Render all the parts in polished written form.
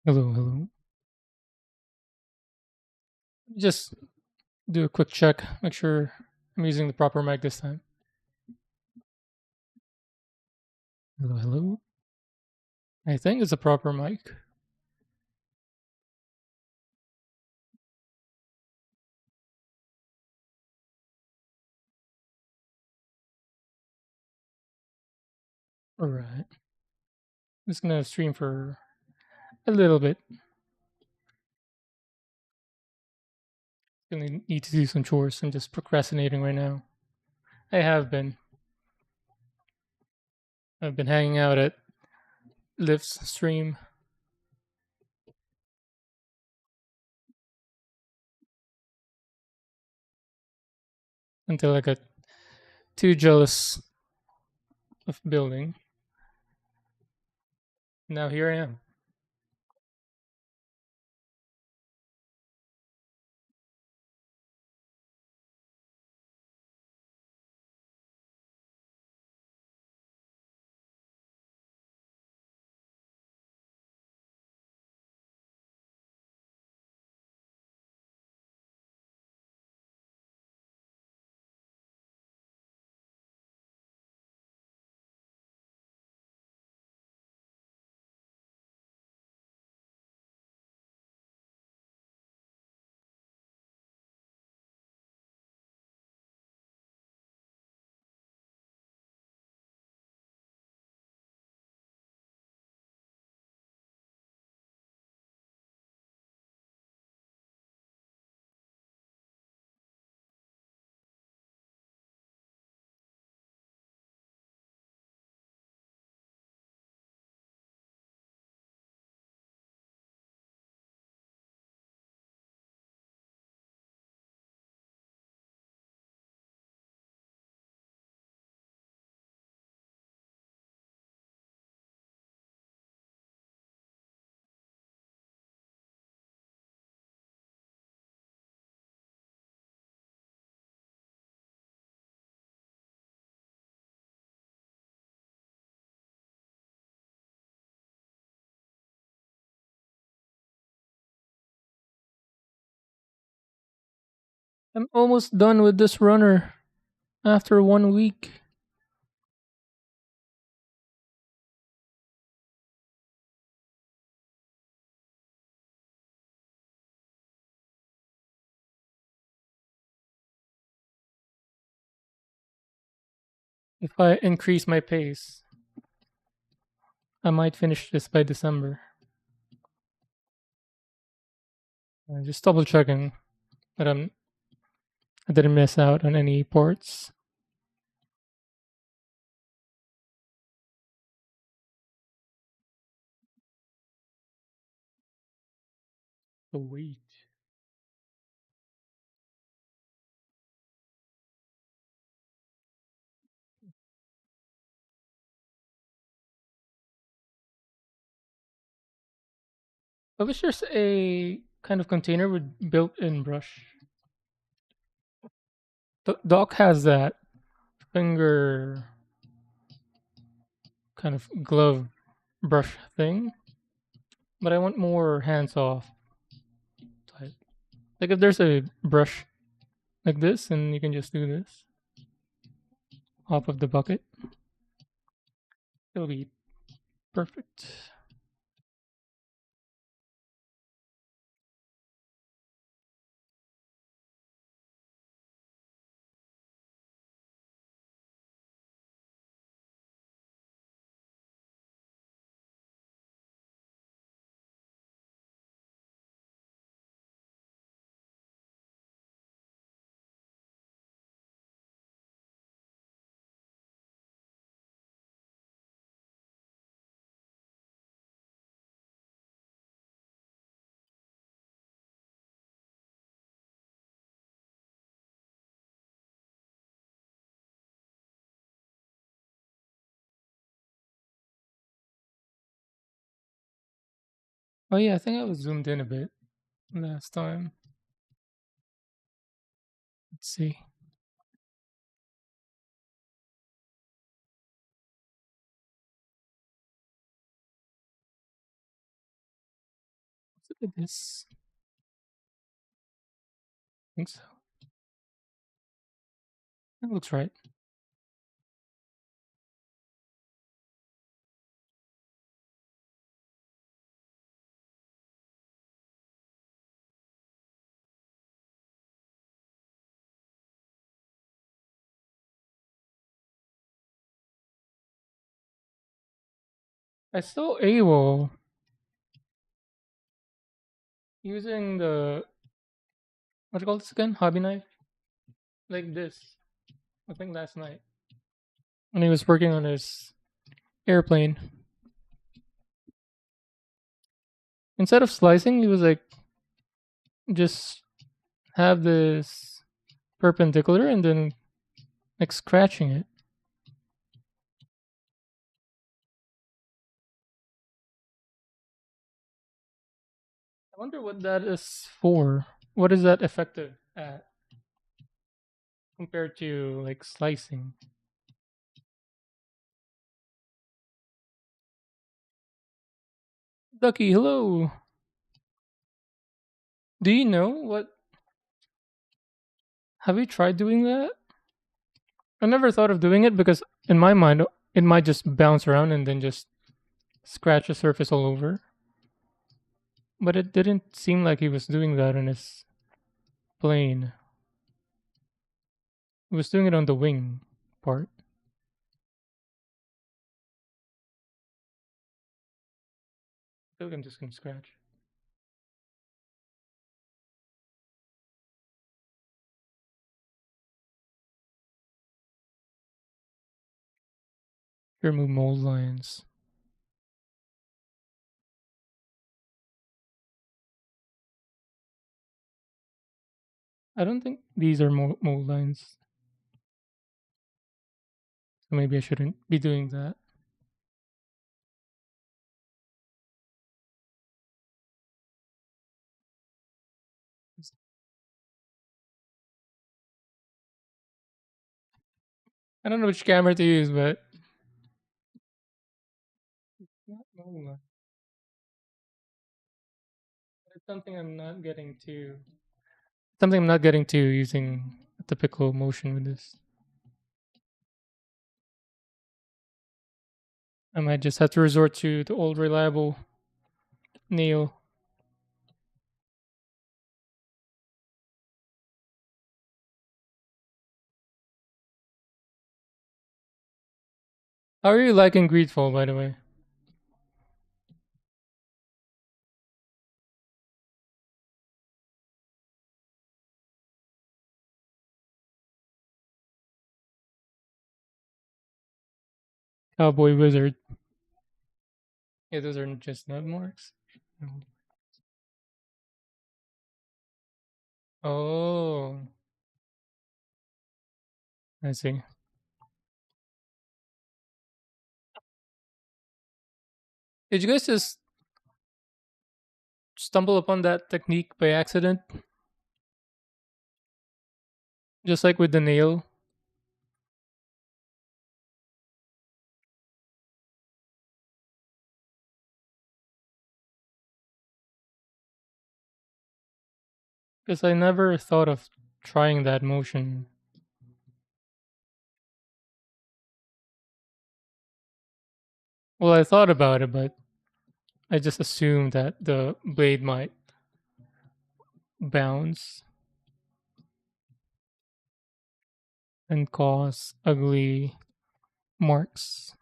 Hello, hello. Just do a quick check. Make sure I'm using the proper mic this time. Hello, hello. I think it's a proper mic. All right. I'm just gonna stream for a little bit. Gonna need to do some chores. I'm just procrastinating right now. I have been. I've been hanging out at Lyft's stream until I got too jealous of building. Now here I am. I'm almost done with this runner after 1 week. If I increase my pace, I might finish this by December. Just double checking that I didn't miss out on any ports. Oh wait. I wish there's a kind of container with built-in brush. Doc has that finger kind of glove brush thing, but I want more hands-off type. Like if there's a brush like this, and you can just do this off of the bucket, it'll be perfect. Oh yeah, I think I was zoomed in a bit last time. Let's see. Look at this. I think so. That looks right. I saw AWOL using the what do you call this again? Hobby knife? Like this. I think last night. When he was working on his airplane. Instead of slicing, he was like just have this perpendicular and then like scratching it. I wonder what that is for. What is that effective at compared to like slicing? Ducky, hello. Do you know what? Have you tried doing that? I never thought of doing it because in my mind it might just bounce around and then just scratch the surface all over. But it didn't seem like he was doing that on his plane. He was doing it on the wing part. I feel like I'm just gonna scratch. Here, move mold lines. I don't think these are mold lines, so maybe I shouldn't be doing that. I don't know which camera to use, but not mold line. It's something I'm not getting to. Something I'm not getting to using a typical motion with this. I might just have to resort to the old reliable nail. How are you liking Greedfall, by the way? Cowboy Wizard. Yeah, those are just nut marks. Oh, I see. Did you guys just stumble upon that technique by accident? Just like with the nail? Because I never thought of trying that motion. Well, I thought about it, but I just assumed that the blade might bounce and cause ugly marks.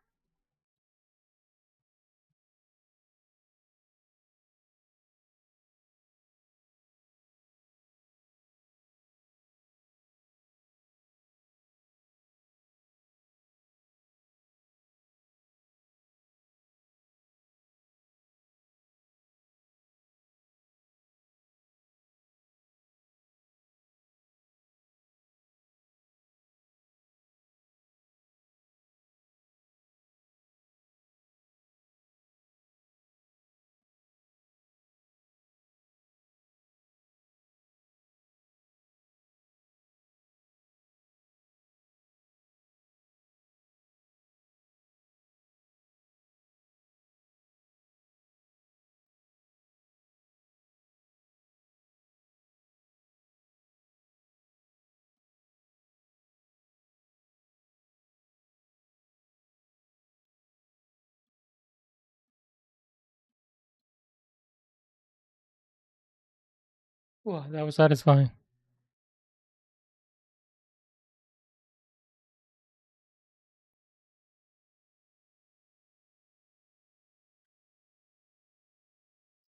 Wow, that was satisfying.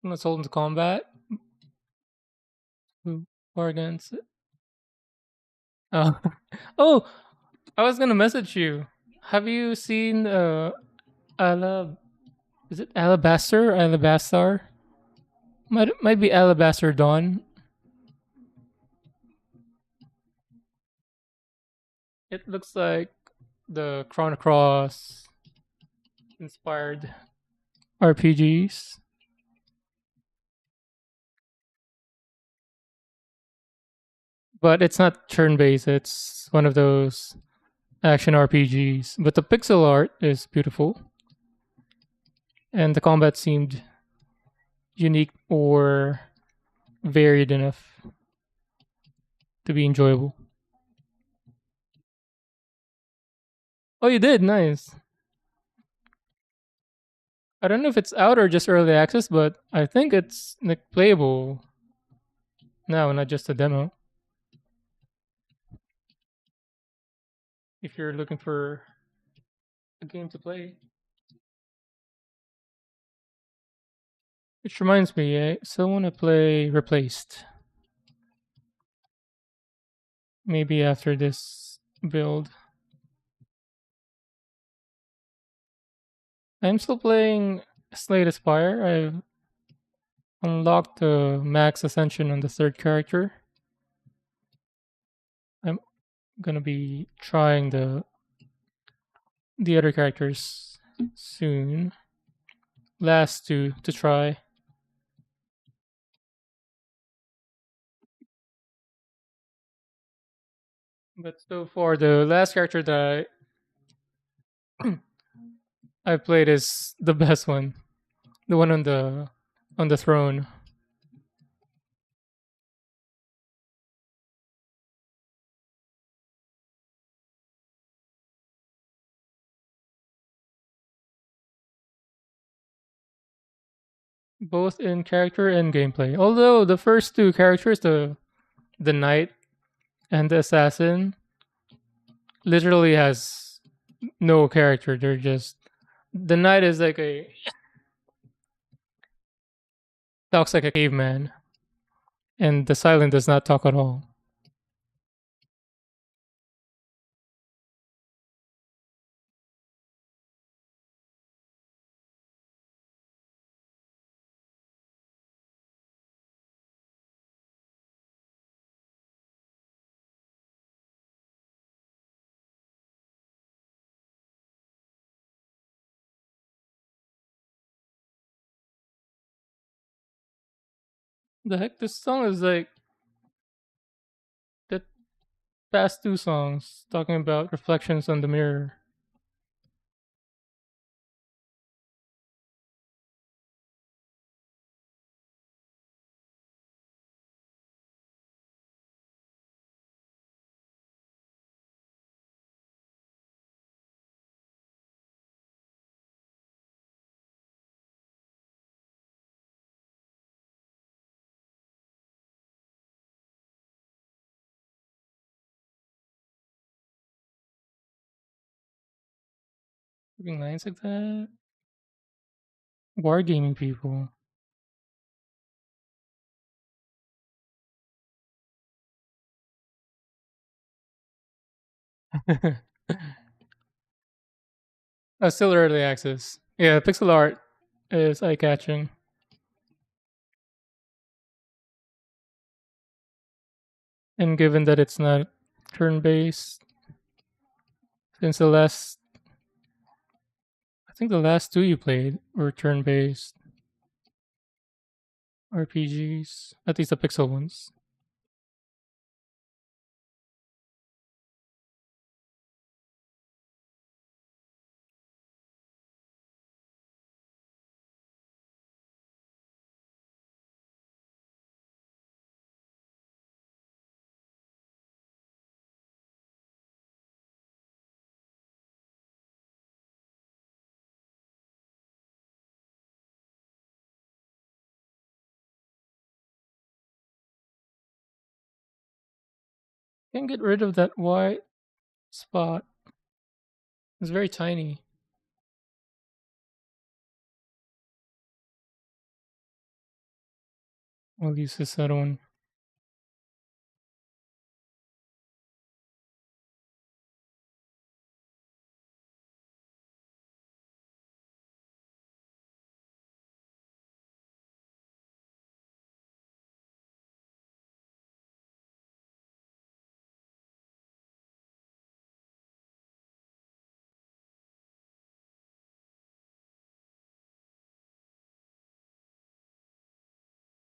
Let's hold into combat. Who or against it? Oh, oh! I was gonna message you. Have you seen Ala? Is it Alabaster? Alabastar? Might be Alabaster Dawn. It looks like the Chrono Cross inspired RPGs, but it's not turn based. It's one of those action RPGs. But the pixel art is beautiful, and the combat seemed unique or varied enough to be enjoyable. Oh, you did? Nice. I don't know if it's out or just early access, but I think it's like playable now, not just a demo. If you're looking for a game to play, which reminds me, I still want to play Replaced. Maybe after this build. I'm still playing Slate Aspire. I've unlocked the max ascension on the third character. I'm gonna be trying the other characters soon. Last two to try. But so far the last character that I played is the best one. The one on the throne. Both in character and gameplay. Although the first two characters, the knight and the assassin, literally has no character. They're just the knight is like a talks like a caveman, and the silent does not talk at all. The heck, this song is like the past two songs talking about reflections on the mirror. Giving lines like that. Wargaming people. Still early access. Yeah, pixel art is eye catching. And given that it's not turn based, since I think the last two you played were turn based RPGs, at least the pixel ones. Can't get rid of that white spot. It's very tiny. I'll use this other one.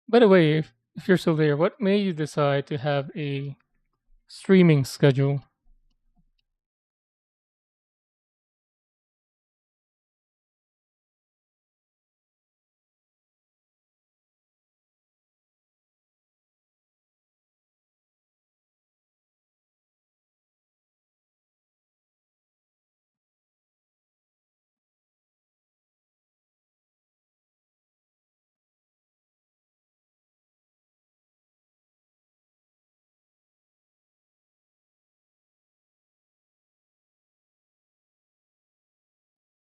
By the way, if you're still there, what made you decide to have a streaming schedule?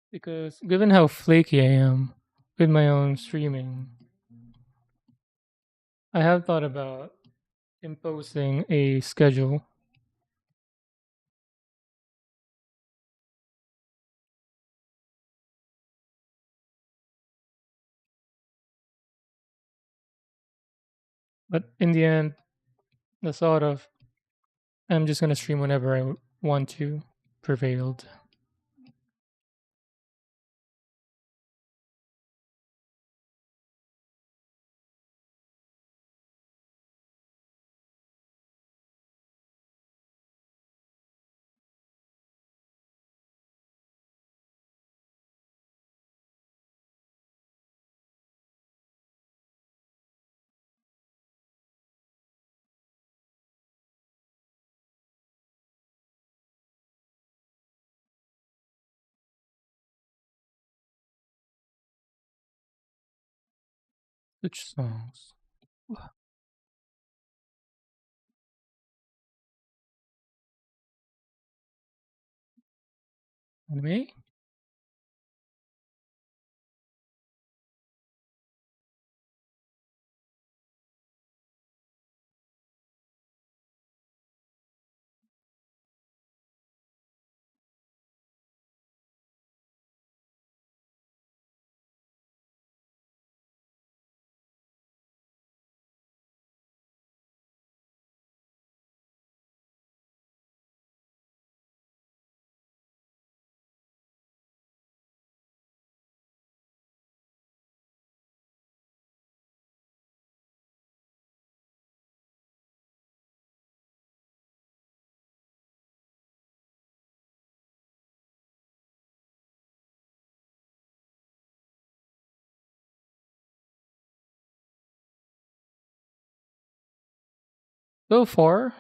Because given how flaky I am with my own streaming, I have thought about imposing a schedule. But in the end, the thought of I'm just gonna stream whenever I want to prevailed. Which songs? Anime? So far,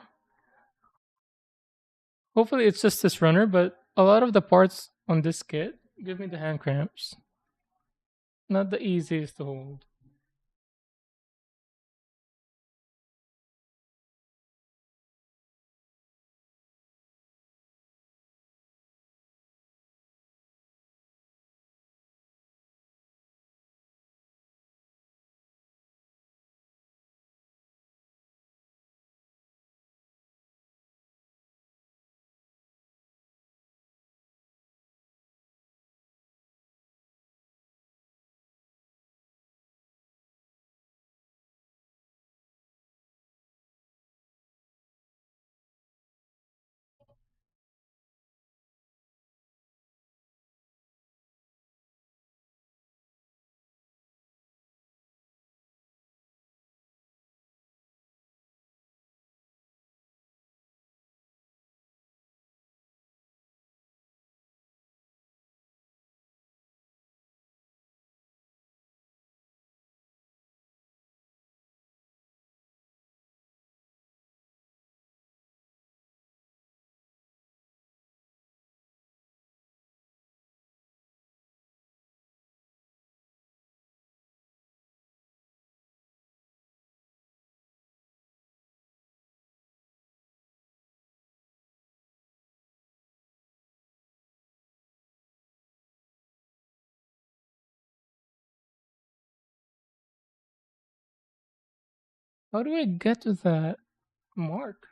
hopefully it's just this runner, but a lot of the parts on this kit give me the hand cramps. Not the easiest to hold. How do I get to that mark?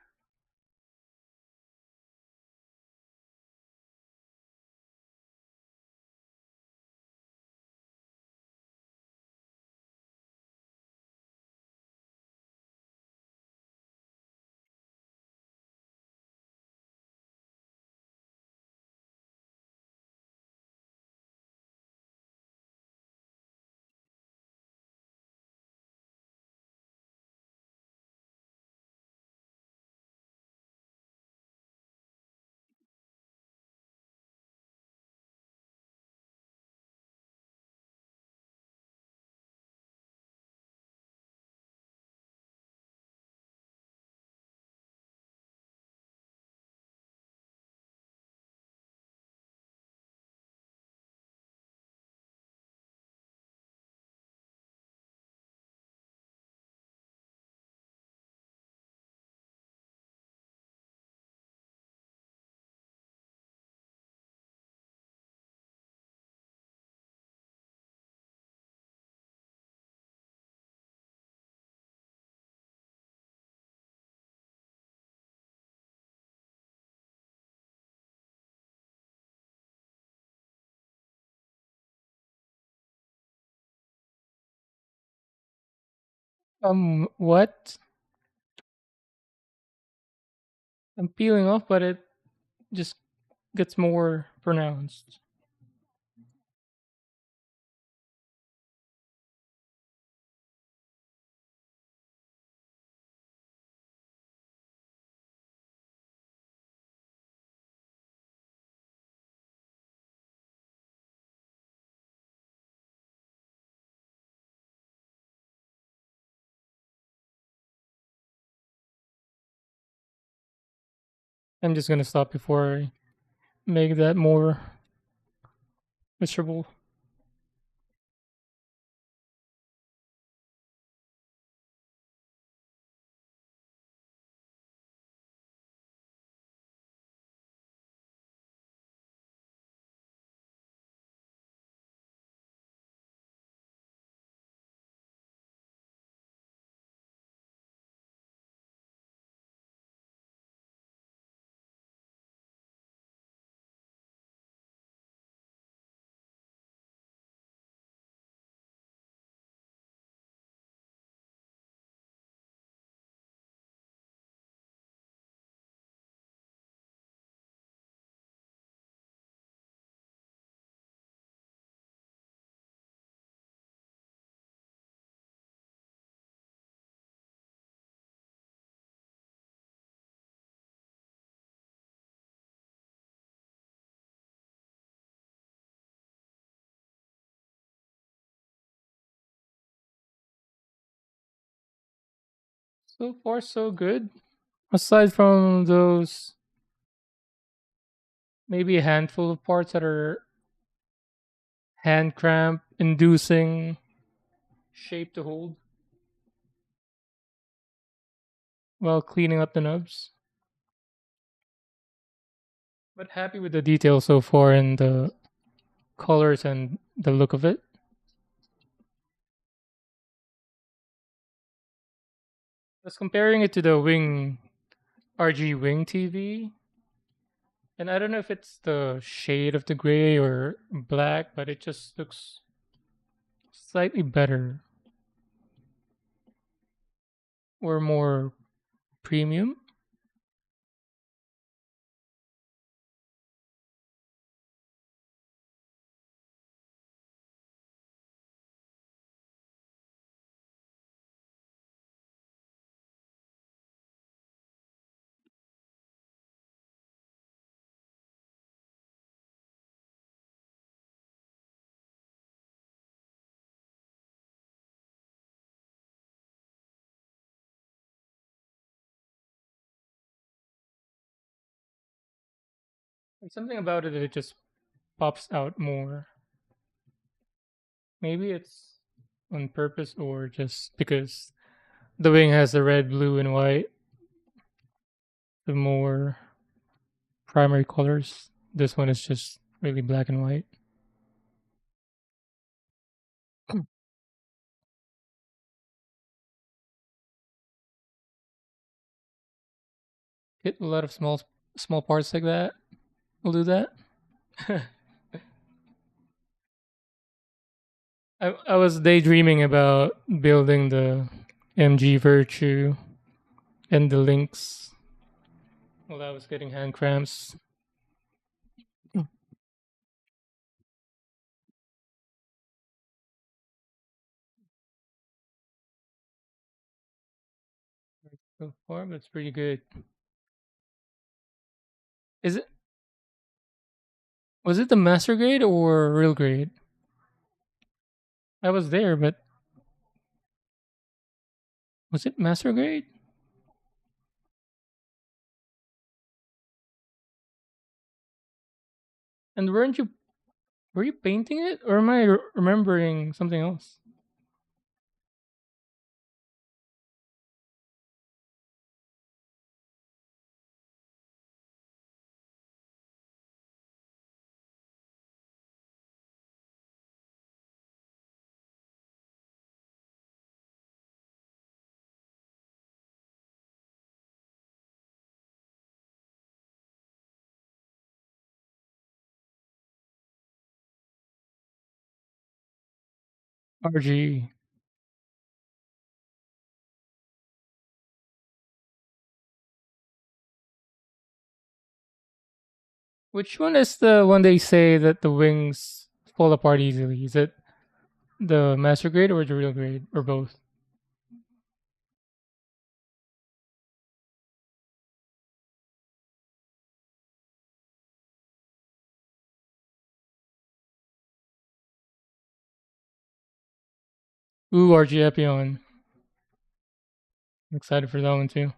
What? I'm peeling off, but it just gets more pronounced. I'm just gonna stop before I make that more miserable. So far, so good. Aside from those, maybe a handful of parts that are hand cramp inducing shape to hold while cleaning up the nubs. But happy with the detail so far and the colors and the look of it. I was comparing it to the Wing RG Wing TV, and I don't know if it's the shade of the gray or black, but it just looks slightly better or more premium. There's something about it that it just pops out more. Maybe it's on purpose or just because the wing has the red, blue, and white, the more primary colors. This one is just really black and white. hit a lot of small parts like that. We'll do that. I was daydreaming about building the MG Virtue and the links while I was getting hand cramps. So far, but it's pretty good. Is it was it the master grade or real grade? I was there, but was it master grade? And were you painting it or am I remembering something else? RG. Which one is the one they say that the wings fall apart easily? Is it the master grade or the real grade or both? Ooh, RG Epion. I'm excited for that one too.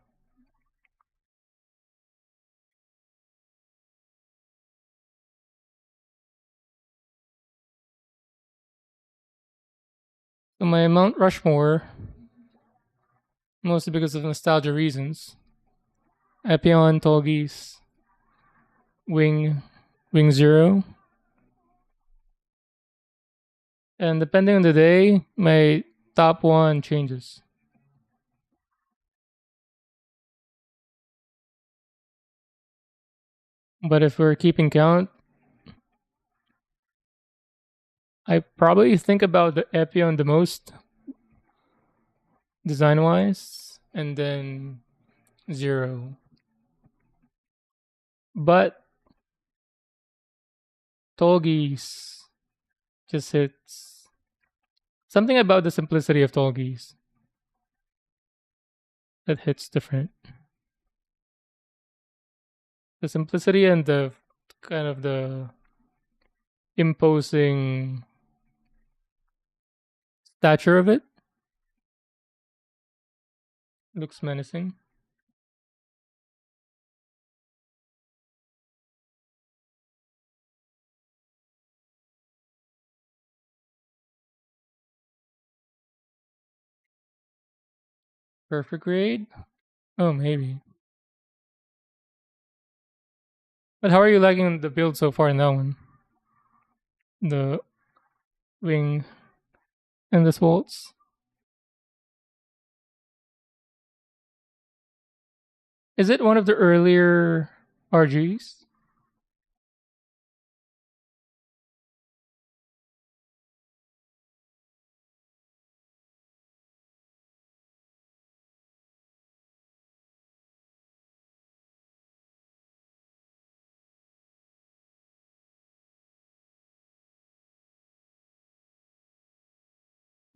So my Mount Rushmore, mostly because of nostalgia reasons. Epion, Tallgeese, Wing, Wing Zero, and depending on the day, my top one changes. But if we're keeping count, I probably think about the Epion the most design wise, and then Zero. But Tallgeese just hits something about the simplicity of Tallgeese that hits different. The simplicity and the kind of the imposing stature of it looks menacing. Perfect grade? Oh, maybe. But how are you liking the build so far in that one? The wing and the waltz? Is it one of the earlier RGs?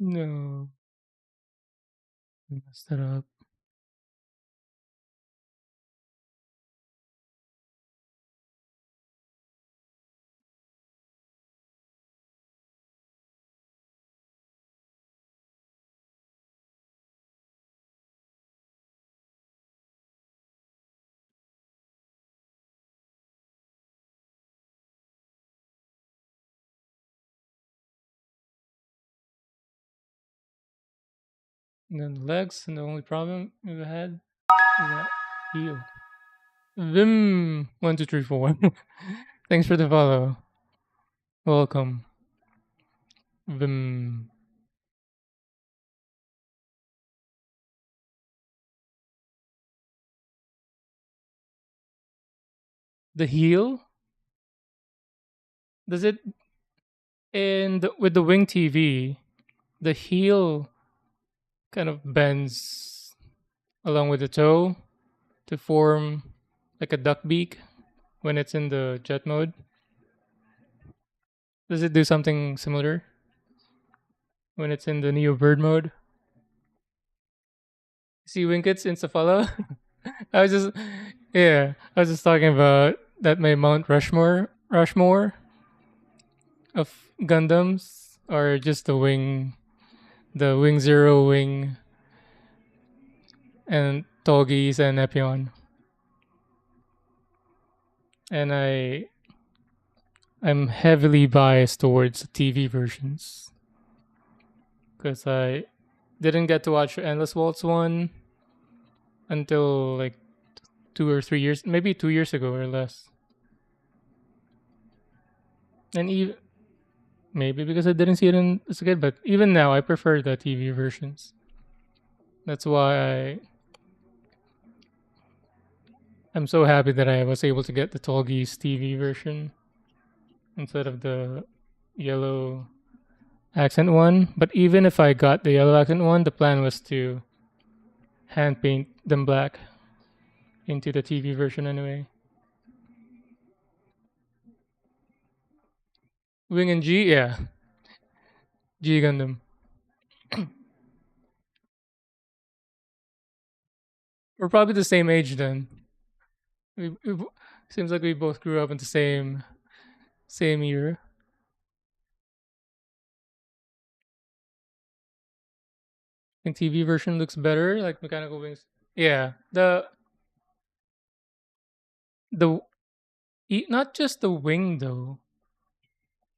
No. I messed it up. And then the legs, and the only problem we've had is that heel. Vim 1234. Thanks for the follow. Welcome. Vim. The heel, does it with the wing TV, the heel kind of bends along with the toe to form like a duck beak when it's in the jet mode. Does it do something similar when it's in the Neo Bird mode? See Winkets insta follow? I was just yeah, I was just talking about that my Mount Rushmore of Gundams are just the Wing Zero, Wing, and Tallgeese and Epion. And I'm heavily biased towards the TV versions because I didn't get to watch Endless Waltz one until like 2 or 3 years, maybe 2 years ago or less. And even maybe because I didn't see it as a kid, but even now I prefer the TV versions. That's why I'm so happy that I was able to get the Tallgeese TV version instead of the yellow accent one. But even if I got the yellow accent one, the plan was to hand paint them black into the TV version anyway. Wing and G, yeah, G Gundam. We're probably the same age then. Seems like we both grew up in the same year. I think TV version looks better, like mechanical wings. Yeah, the not just the wing though,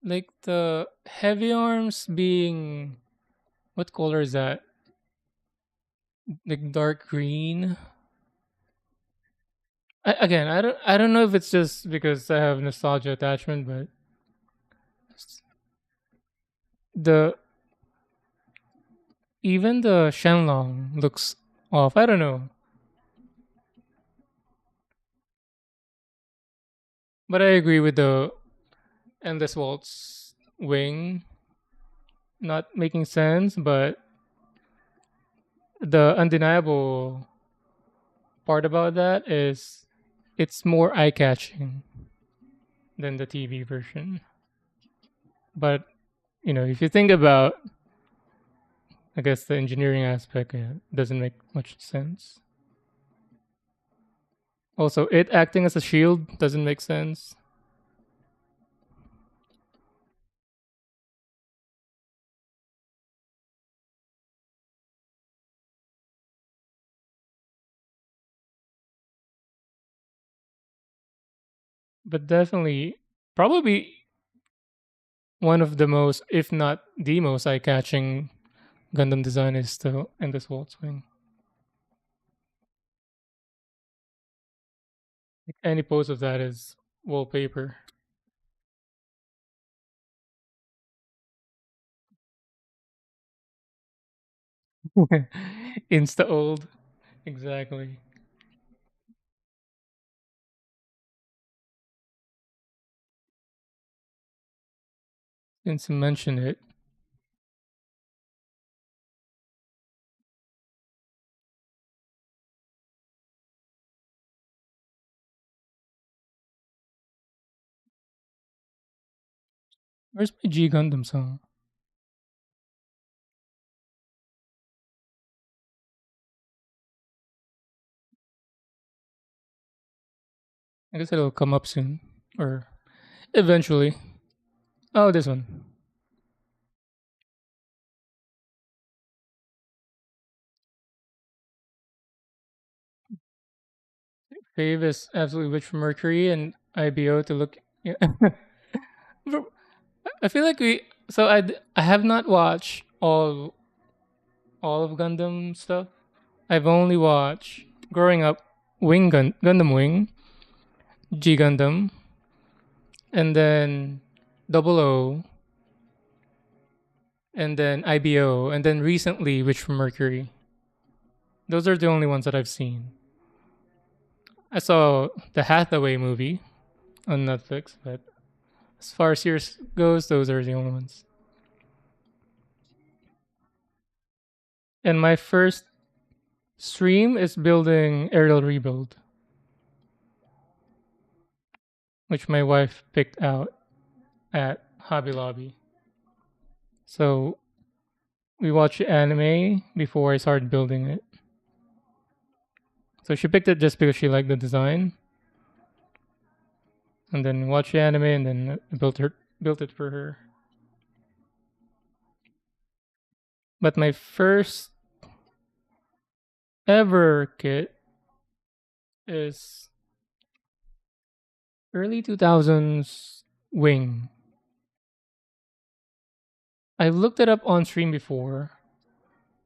like the heavy arms being what color is that? Like dark green. Again, I don't know if it's just because I have nostalgia attachment, but the even the Shenlong looks off. I don't know, but I agree with the Endless Waltz wing not making sense, but the undeniable part about that is it's more eye catching than the TV version. But if you think about, I guess the engineering aspect, doesn't make much sense. Also, it acting as a shield doesn't make sense. But definitely, probably one of the most, if not the most eye catching Gundam design is still Endless Waltz Wing. Like any pose of that is wallpaper. Insta old. Exactly. Since you mentioned it, where's my G Gundam song? I guess it'll come up soon. Or eventually. Oh, this one. Fave is absolutely Witch from Mercury and IBO to look. Yeah. Bro, I feel like I have not watched all of Gundam stuff. I've only watched growing up Gundam Wing, G Gundam, and then Double O, and then IBO, and then recently Witch from Mercury. Those are the only ones that I've seen. I saw the Hathaway movie, on Netflix. But as far as series goes, those are the only ones. And my first stream is building aerial rebuild, which my wife picked out at Hobby Lobby. So we watched anime before I started building it. So she picked it just because she liked the design, and then watched the anime, and then built it for her. But my first ever kit is early 2000s wing. I've looked it up on stream before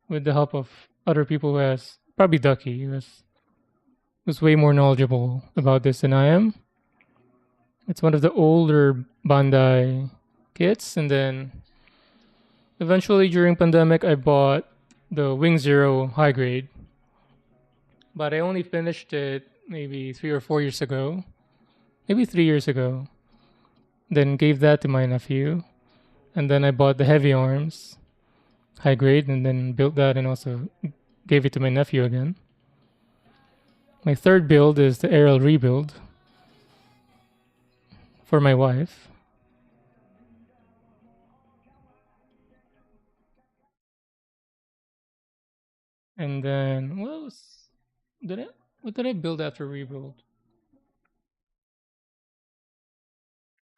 with the help of other people who has probably Ducky who's way more knowledgeable about this than I am. It's one of the older Bandai kits, and then eventually during pandemic I bought the Wing Zero high grade, but I only finished it maybe 3 or 4 years ago, maybe 3 years ago. Then gave that to my nephew, and then I bought the heavy arms high grade, and then built that and also gave it to my nephew again. My third build is the aerial rebuild for my wife. And then what else? Did I what did I build after rebuild?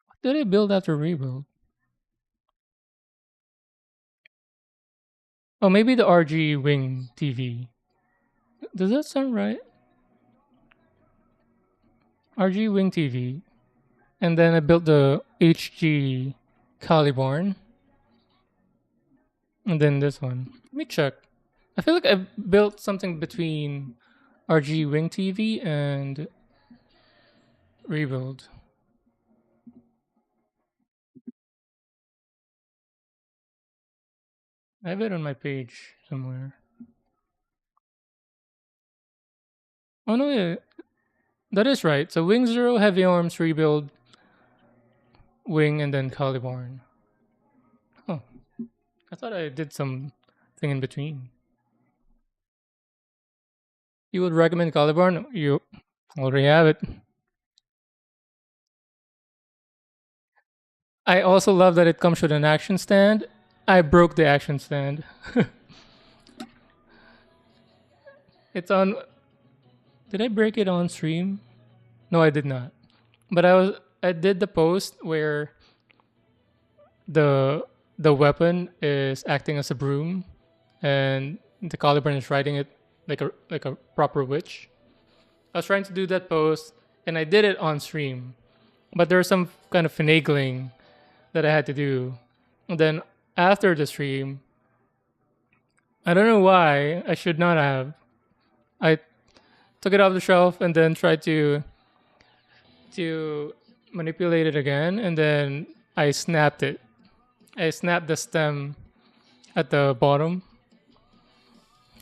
What did I build after rebuild? Oh, maybe the RG Wing TV. Does that sound right? RG Wing TV. And then I built the HG Caliborn. And then this one. Let me check. I feel like I built something between RG Wing TV and Rebuild. I have it on my page somewhere. Oh no, yeah, that is right. So Wing Zero, Heavy Arms, Rebuild, Wing, and then Caliborn. Oh, I thought I did something in between. You would recommend Caliborn? You already have it. I also love that it comes with an action stand. I broke the action stand. It's on. Did I break it on stream? No, I did not. But I did the post where the the weapon is acting as a broom, and the Caliburn is riding it like a proper witch. I was trying to do that pose, and I did it on stream, but there was some kind of finagling that I had to do. And then after the stream, I don't know why I should not have. I took it off the shelf and then tried to manipulate it again, and then I snapped it. I snapped the stem at the bottom,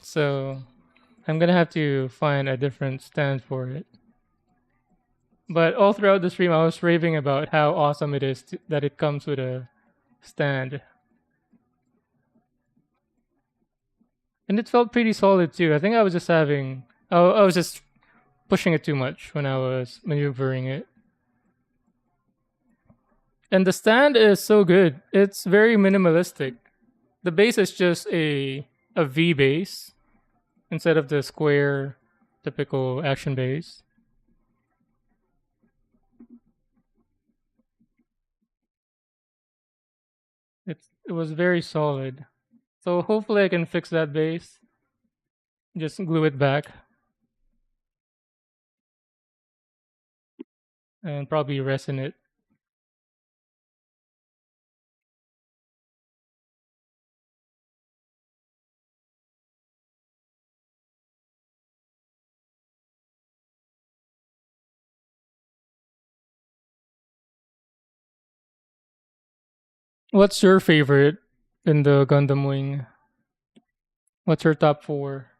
so I'm gonna have to find a different stand for it. But all throughout the stream, I was raving about how awesome it is that it comes with a stand, and it felt pretty solid too. I think I was just I was just pushing it too much when I was maneuvering it. And the stand is so good. It's very minimalistic. The base is just a V base instead of the square typical action base. It was very solid. So hopefully I can fix that base. Just glue it back and probably resin it. What's your favorite in the Gundam Wing? What's your top four?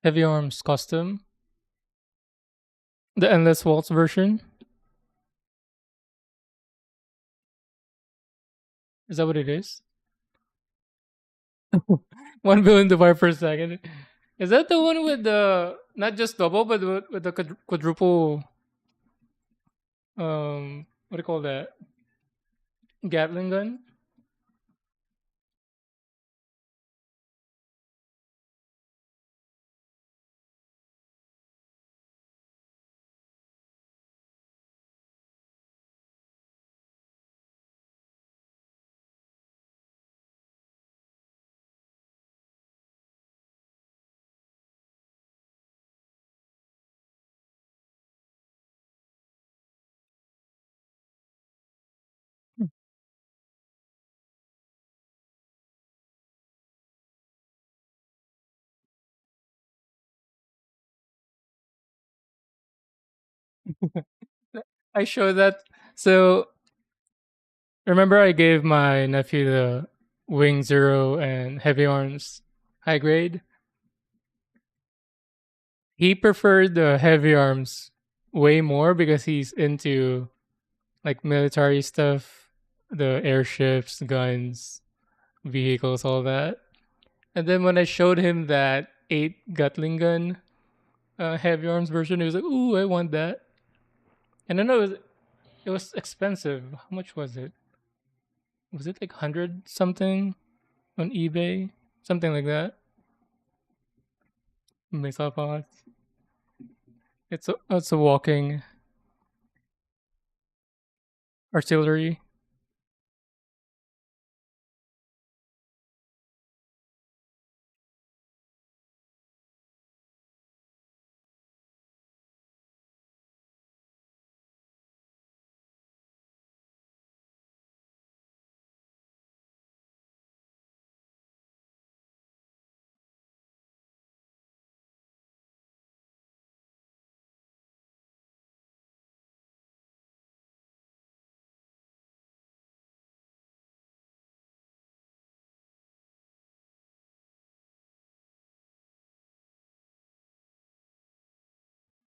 Heavy Arms Custom, the Endless Waltz version. Is that what it is? 1 billion divided per second. Is that the one with the not just double, but with the quadruple? What do you call that? Gatling gun. I showed that. So remember, I gave my nephew the Wing Zero and Heavy Arms high grade. He preferred the Heavy Arms way more because he's into like military stuff, the airships, guns, vehicles, all that. And then when I showed him that 8 Gatling gun Heavy Arms version, he was like, "Ooh, I want that." And I know it was expensive. How much was it? Was it like 100 something on eBay? Something like that. Missile pods. It's a walking artillery.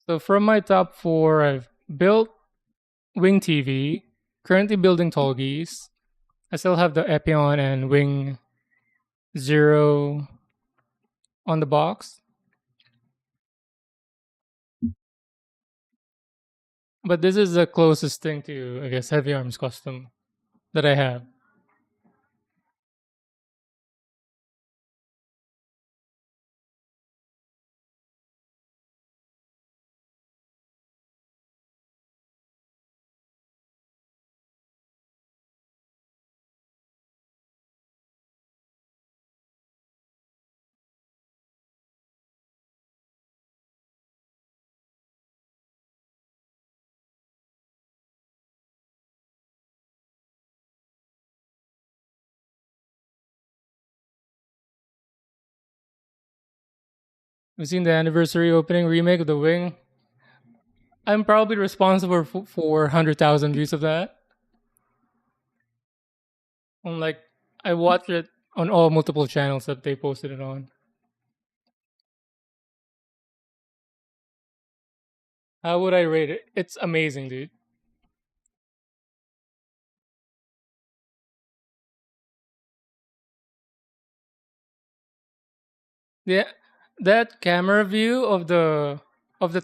So from my top four, I've built Wing TV. Currently building Tallgeese. I still have the Epion and Wing Zero on the box, but this is the closest thing to, I guess, Heavy Arms Custom that I have. We've seen the anniversary opening remake of the Wing. I'm probably responsible for 100,000 views of that. On like, I watched it on all multiple channels that they posted it on. How would I rate it? It's amazing, dude. Yeah, that camera view of the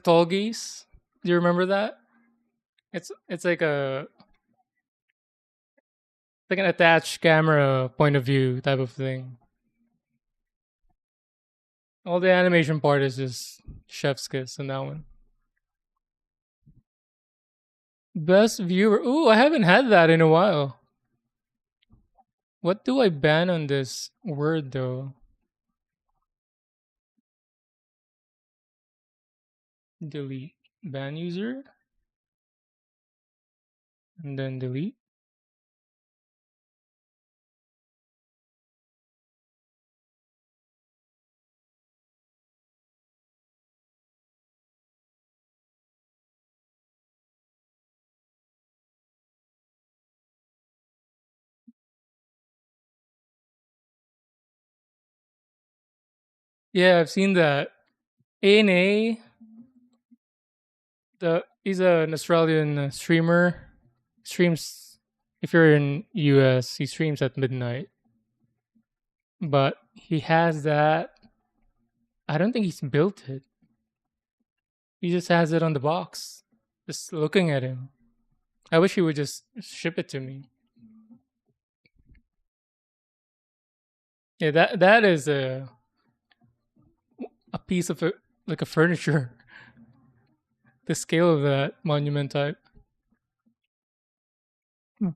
tall geese. Do you remember that? It's like an attached camera point of view type of thing. All the animation part is just chef's kiss on that one. Best viewer. Ooh, I haven't had that in a while. What do I ban on this word though? Delete. Ban user and then delete. Yeah, I've seen that. ANA, he's an Australian streamer. Streams if you're in US, he streams at midnight. But he has that. I don't think he's built it. He just has it on the box. Just looking at him. I wish he would just ship it to me. Yeah, that is a piece of like a furniture. The scale of that monument type. Hmm.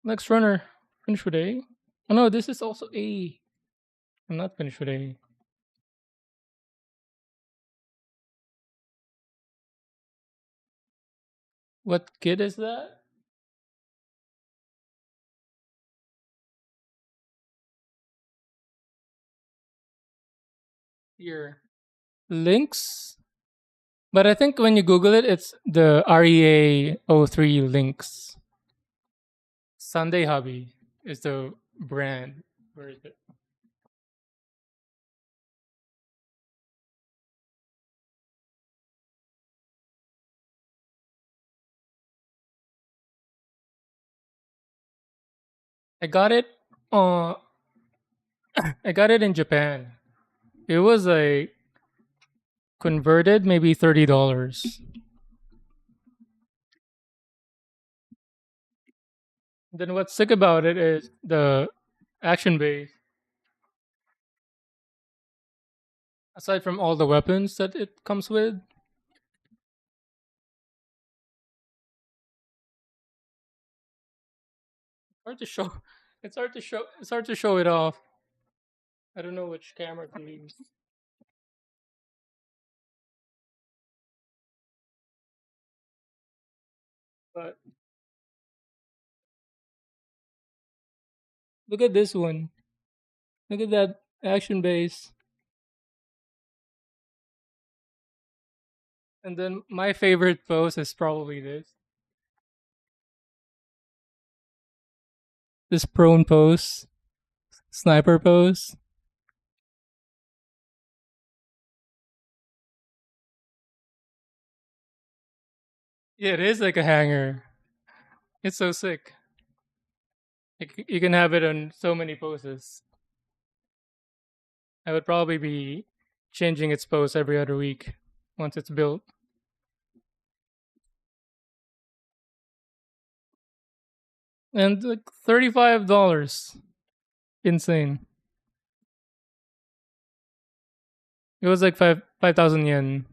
Next runner, finish with A. Oh no, this is also A. I'm not finished with A. What kid is that? Here. Links? But I think when you Google it, it's the REA03 links. Sunday Hobby is the brand. Where is it? I got it. Uh, I got it in Japan. It was like converted maybe $30. Then what's sick about it is the action base. Aside from all the weapons that it comes with, hard to show. It's hard to show. It's hard to show it off. I don't know which camera to use, but look at this one. Look at that action base. And then my favorite pose is probably this prone pose, sniper pose. Yeah, it is like a hanger. It's so sick. You can have it on so many poses. I would probably be changing its pose every other week once it's built. And like $35. Insane. It was like 5,000 yen.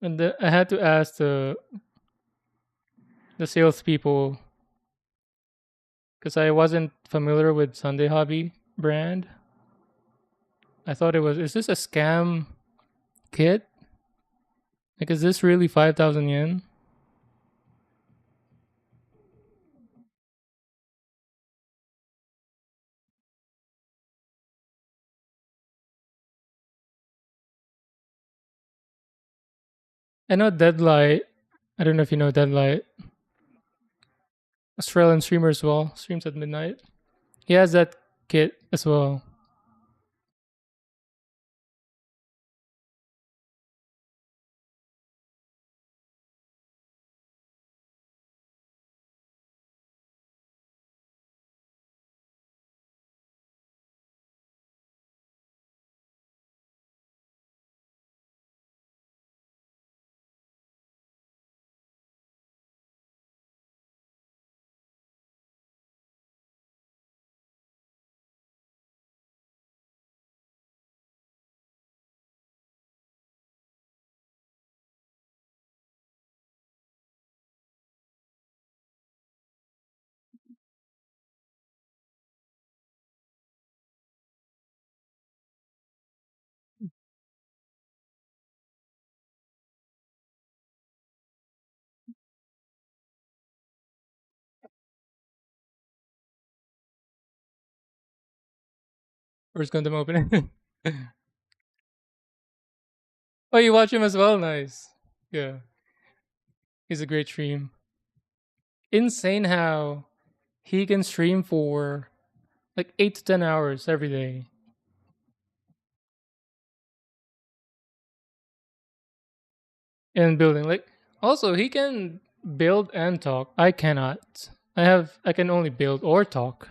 And I had to ask the salespeople because I wasn't familiar with Sunday Hobby brand. I thought it was. Is this a scam kit? Like, is this really 5,000 yen? I know Deadlight. I don't know if you know Deadlight. Australian streamer as well. Streams at midnight. He has that kit as well. Where's Gundam opening? Oh, you watch him as well? Nice. Yeah. He's a great stream. Insane how he can stream for like 8 to 10 hours every day in building. Like also he can build and talk. I cannot. I can only build or talk.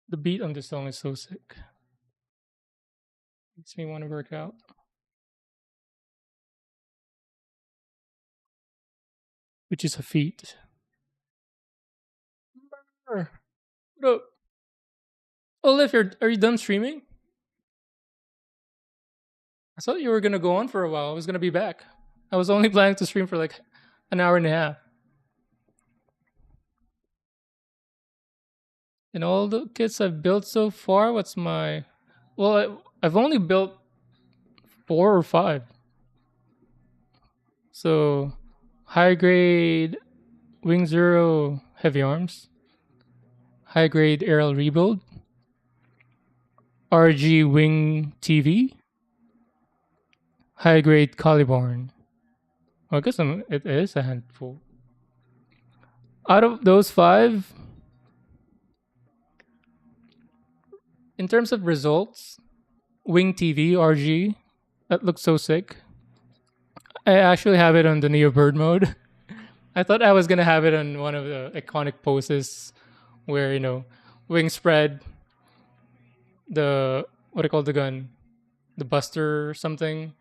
The beat on this song is so sick. Makes me want to work out. Which is a feat. What up? Oh, Liv, are you done streaming? I thought you were gonna go on for a while. I was gonna be back. I was only planning to stream for like an hour and a half. And all the kits I've built so far, what's my? Well, I've only built 4 or 5. So, high grade Wing Zero heavy arms, high grade aerial rebuild, RG Wing TV, high grade Caliborn. Well, I guess it is a handful. Out of those 5, in terms of results, Wing TV RG, that looks so sick. I actually have it on the Neo Bird mode. I thought I was gonna have it on one of the iconic poses where wing spread, the what do you call the gun, the Buster or something.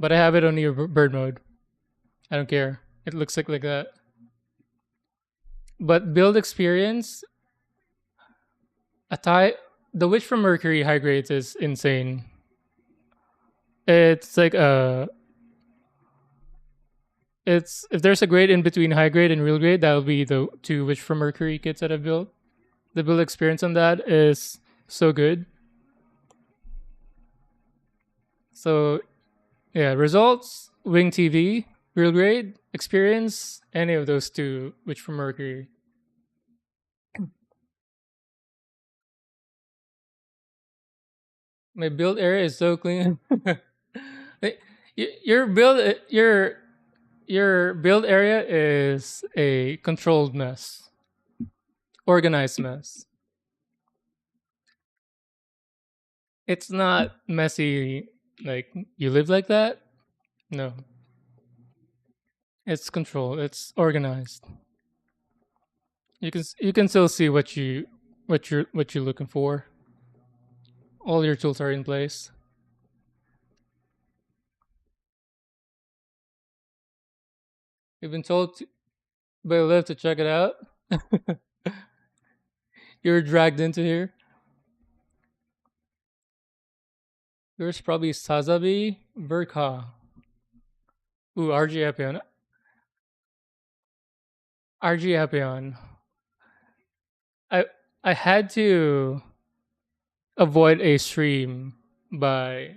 But I have it on Neo Bird mode. I don't care. It looks like that. But build experience, a tie. The Witch from Mercury high grades is insane. It's like it's if there's a grade in between high grade and real grade, that'll be the 2 Witch from Mercury kits that I've built. The build experience on that is so good. So yeah, results, Wing TV, real grade, experience, any of those 2 Witch from Mercury. My build area is so clean. Your your build area is a controlled mess, organized mess. It's not messy like you live like that. No, it's controlled. It's organized. You can still see what you're looking for. All your tools are in place. You've been told by Liv to check it out. You're dragged into here. Yours probably Sazabi Verka. Ooh, RG Epion. RG Epion. I I had to avoid a stream by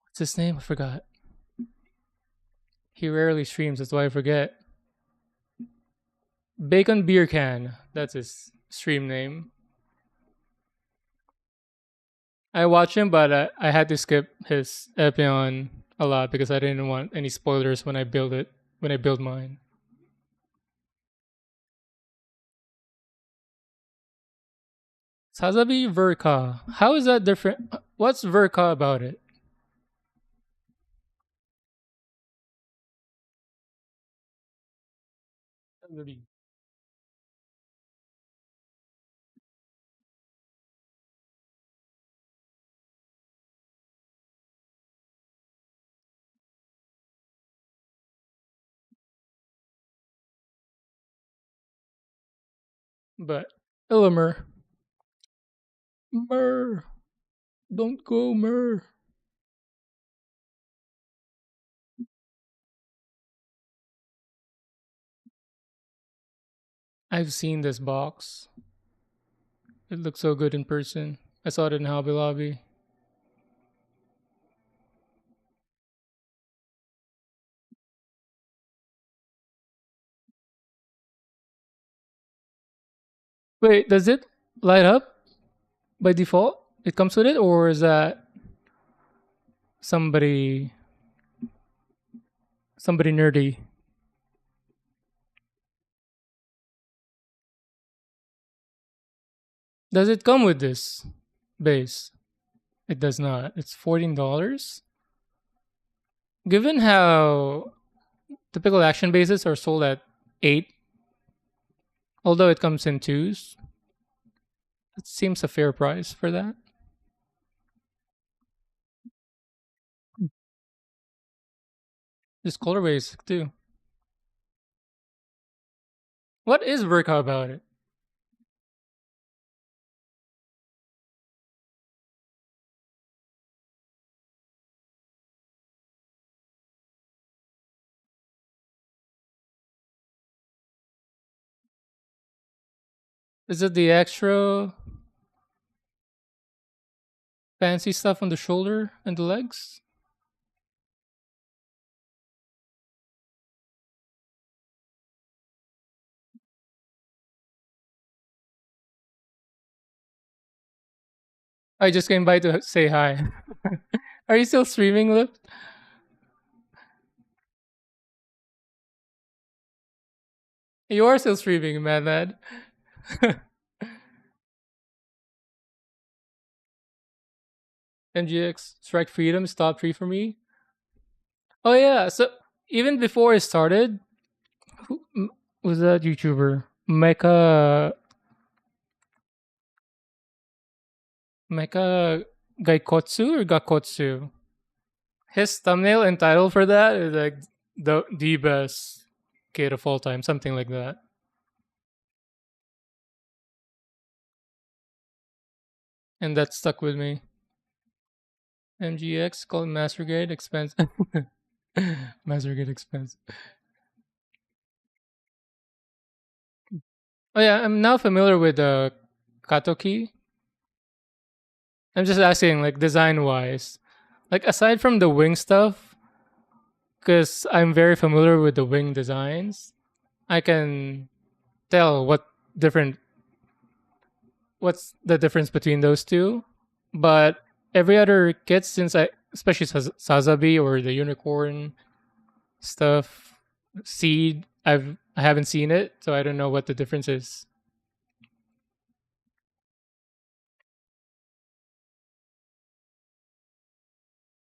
what's his name? I forgot. He rarely streams, that's why I forget. Bacon Beer Can. That's his stream name. I watch him, but I had to skip his Epion a lot because I didn't want any spoilers when I build it. When I build mine. Sazabi Verka. How is that different? What's Verka about it? Agree. But Illimer, Mer, don't go, Mer. I've seen this box. It looks so good in person. I saw it in Hobby Lobby. Wait, does it light up by default? It comes with it, or is that somebody somebody nerdy? Does it come with this base? It does not. It's $14. Given how typical action bases are sold at 8, although it comes in twos, it seems a fair price for that. This colorway is sick too. What is Verka about it? Is it the extra fancy stuff on the shoulder and the legs? I just came by to say hi. Are you still streaming, Lip? You are still streaming, man, lad. MGX Strike Freedom is top 3 for me. Oh yeah, so even before it started, who was that YouTuber? Mecha Gaikotsu or Gakotsu? His thumbnail and title for that is like the best kid of all time, something like that. And that stuck with me. MGX called Master Grade expense. Master Grade expense. Oh yeah, I'm now familiar with Katoki. I'm just asking, like design wise, like aside from the wing stuff, because I'm very familiar with the wing designs, I can tell different what's the difference between those two. But every other kit, since especially Sazabi or the unicorn stuff, seed, I haven't seen it, so I don't know what the difference is.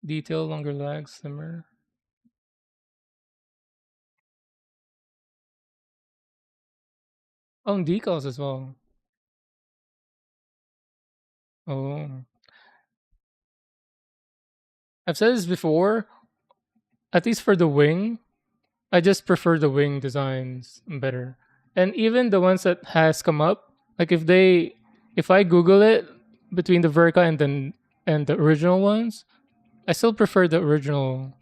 Detail, longer legs, slimmer. Oh, and decals as well. Oh, I've said this before. At least for the wing, I just prefer the wing designs better. And even the ones that has come up, like if I Google it between the Verka and the original ones, I still prefer the original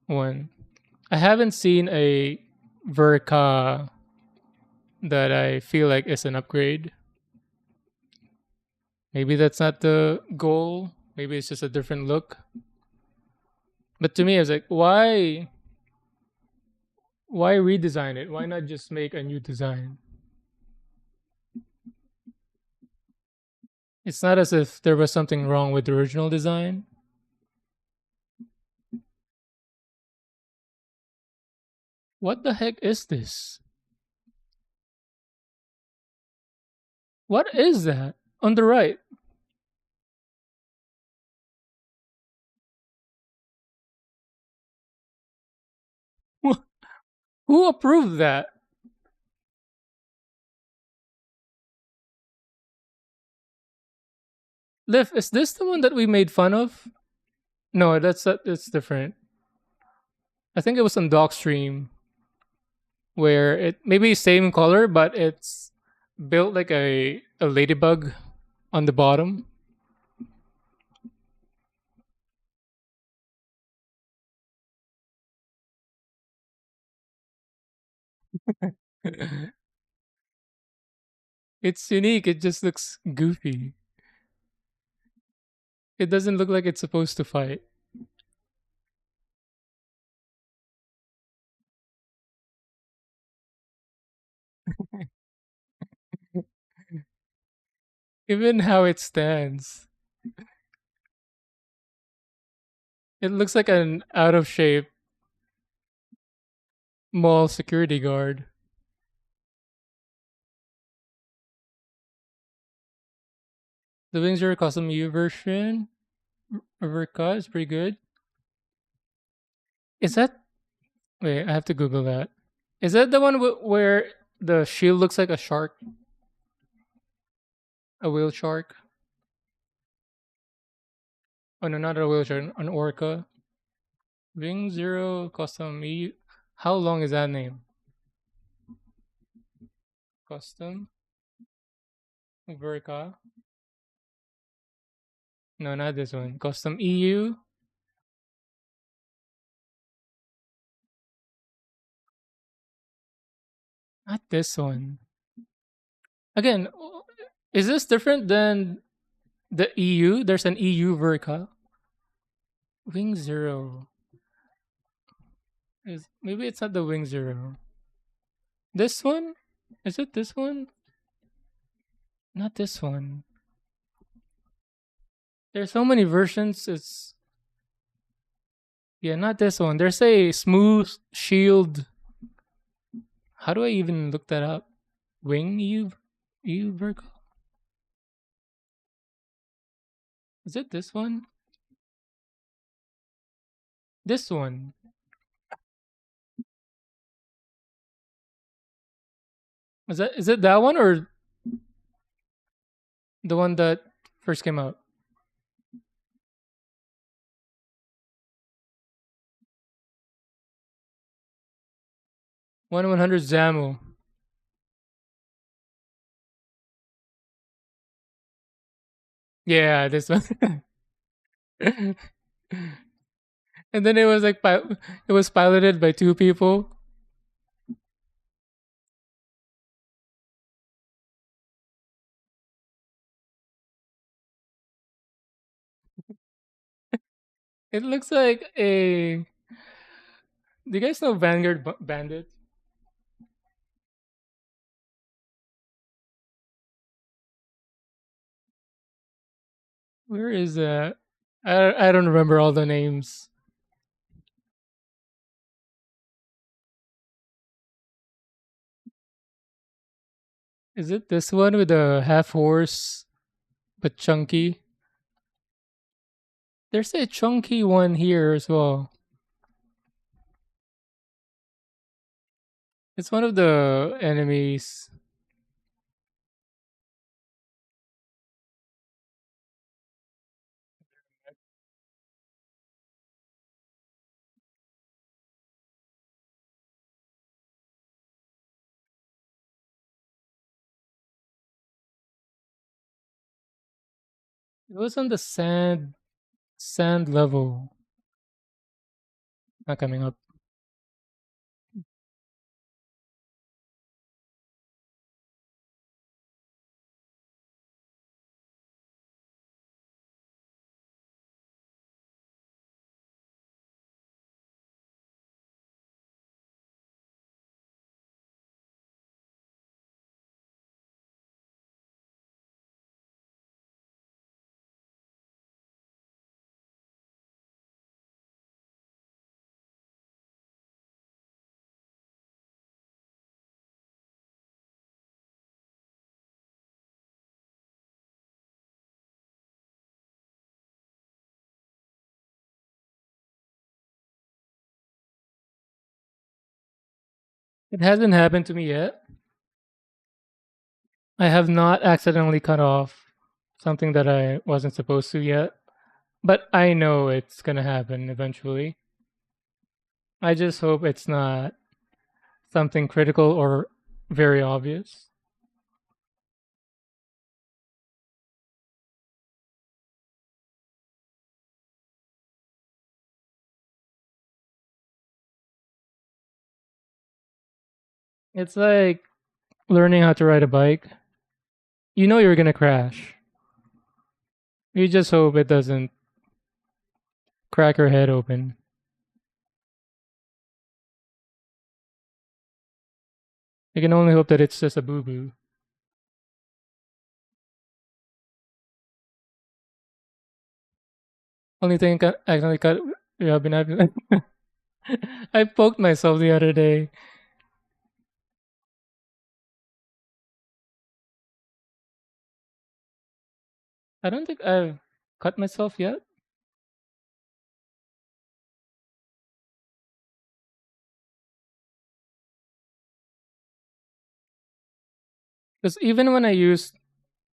one. I haven't seen a Verka that I feel like is an upgrade. Maybe that's not the goal. Maybe it's just a different look. But to me, I was like, why redesign it? Why not just make a new design? It's not as if there was something wrong with the original design. What the heck is this? What is that on the right? Who approved that? Liv, is this the one that we made fun of? No, that's different. I think it was on Doc Stream where it maybe same color, but it's built like a ladybug on the bottom. It's unique. It just looks goofy. It doesn't look like it's supposed to fight. Even how it stands, it looks like an out of shape mall security guard. The Wings Are custom U version of Urka is pretty good. Is that wait? I have to Google that. Is that the one where the shield looks like a shark, a whale shark? Oh no, not a whale shark, an orca. Wing Zero custom E. How long is that name? Custom Verka. No, not this one. Custom EU. Not this one. Again, is this different than the EU? There's an EU Verka. Wing Zero. Is maybe it's not the Wing Zero. This one? Is it this one? Not this one. There's so many versions. It's yeah, not this one. There's a smooth shield. How do I even look that up? Wing EU Virgo. Is it this one? This one. Is it that one or the one that first came out? 1/100 Zamu. Yeah, this one. And then it was like it was piloted by two people. It looks like a. Do you guys know Vanguard Bandit? Where is that? I don't remember all the names. Is it this one with a half horse but chunky? There's a chunky one here as well. It's one of the enemies. It was on the sand level. Not coming up. It hasn't happened to me yet. I have not accidentally cut off. something that I wasn't supposed to yet. But I know it's gonna happen eventually. I just hope it's not something critical or very obvious. It's like learning how to ride a bike. You know you're gonna crash. You just hope it doesn't crack your head open. You can only hope that it's just a boo boo. Only thing I actually cut. Yeah, been having. I poked myself the other day. I don't think I've cut myself yet. Because even when I use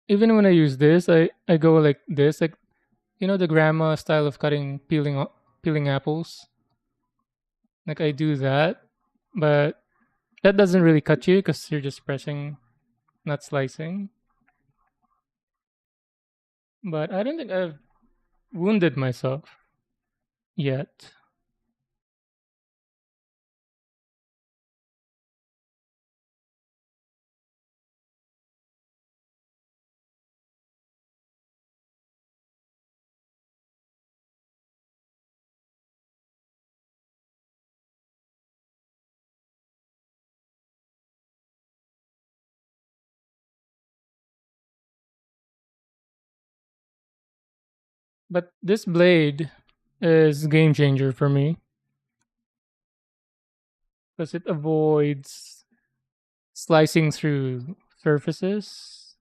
this, I go like this, like the grandma style of peeling apples. Like I do that, but that doesn't really cut you because you're just pressing, not slicing. But I don't think I've wounded myself yet. But this blade is game changer for me because it avoids slicing through surfaces.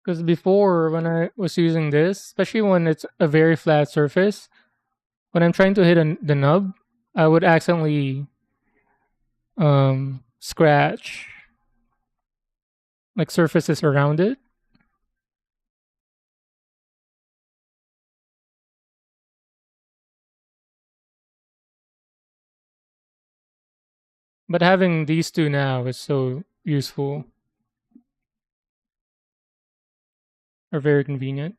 Because before, when I was using this, especially when it's a very flat surface, when I'm trying to hit the nub, I would accidentally scratch like surfaces around it. But having these two now is so useful or very convenient.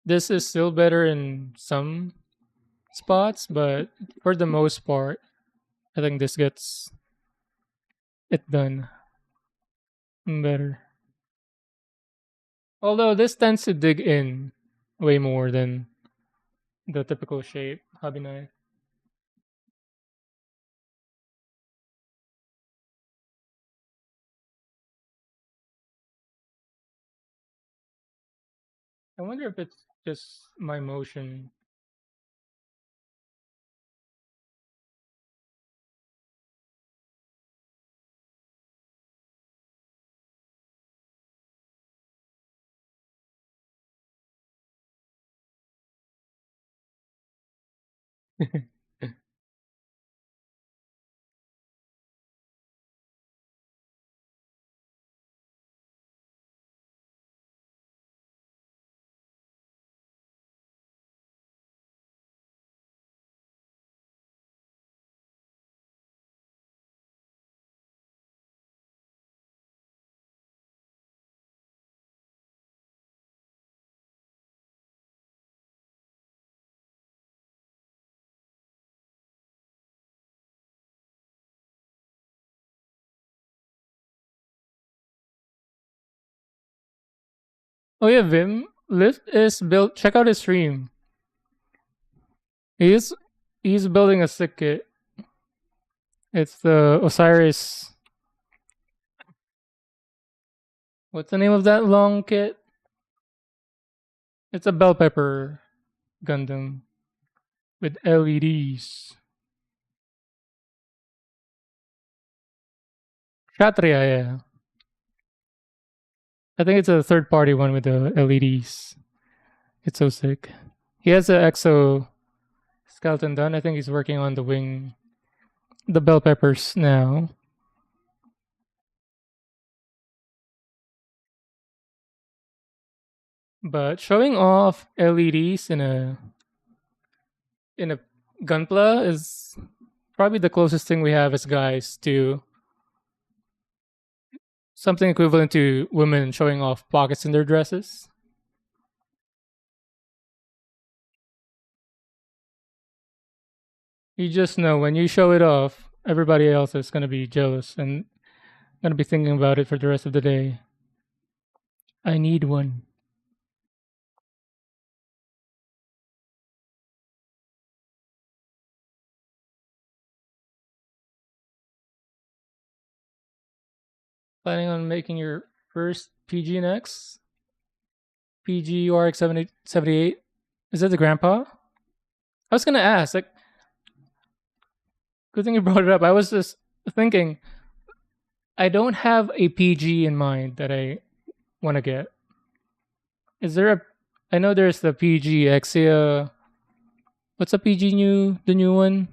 This is still better in some spots, but for the most part, I think this gets it done better. Although this tends to dig in way more than the typical shape hobby knife. I wonder if it's just my motion. Oh yeah, Vim Lift is built. Check out his stream. He's he's building a sick kit. It's the Osiris. What's the name of that long kit? It's a bell pepper Gundam with LEDs. Kshatriya, yeah. I think it's a third party one with the LEDs. It's so sick. He has an exo skeleton done. I think he's working on the wing the bell peppers now. But showing off LEDs in a gunpla is probably the closest thing we have as guys to something equivalent to women showing off pockets in their dresses. You just know when you show it off, everybody else is going to be jealous and going to be thinking about it for the rest of the day. I need one. Planning on making your first PG next? PG URX 78? Is that the grandpa? I was going to ask. Like, good thing you brought it up. I was just thinking, I don't have a PG in mind that I want to get. Is there a? I know there's the PG Exia. What's a PG new? The new one?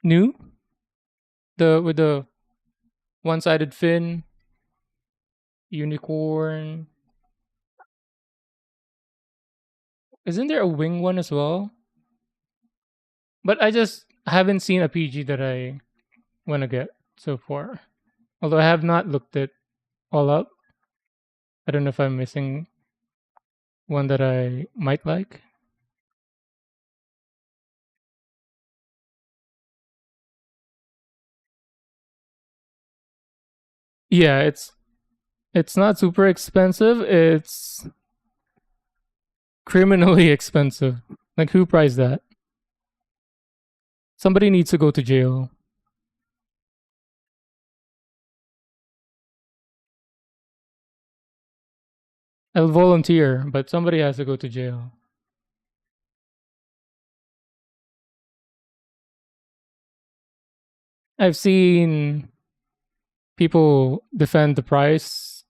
New? The with the one-sided fin, unicorn. Isn't there a wing one as well? But I just haven't seen a PG that I want to get so far. Although I have not looked it all up. I don't know if I'm missing one that I might like. Yeah, it's not super expensive. It's criminally expensive. Like who priced that? Somebody needs to go to jail. I'll volunteer, but somebody has to go to jail. I've seen people defend the price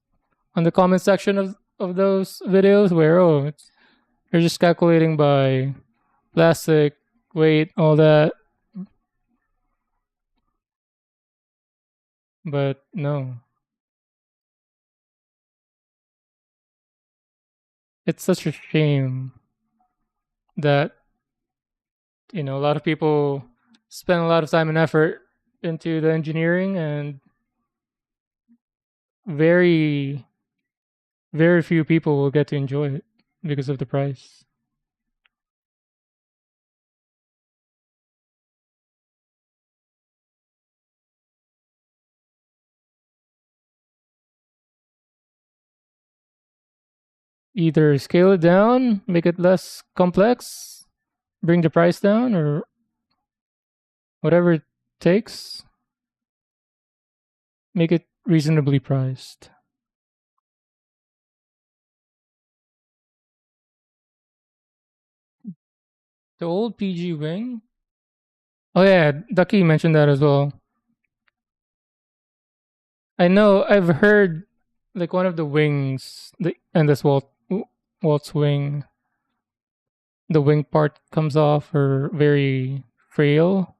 on the comment section of those videos where they're just calculating by plastic weight, all that. But no, it's such a shame that a lot of people spend a lot of time and effort into the engineering, and very very few people will get to enjoy it because of the price. Either scale it down, make it less complex, bring the price down, or whatever it takes, make it reasonably priced. The old PG wing. Oh yeah, Ducky mentioned that as well. I know. I've heard like one of the wings, and this Walt's wing, the wing part comes off or very frail,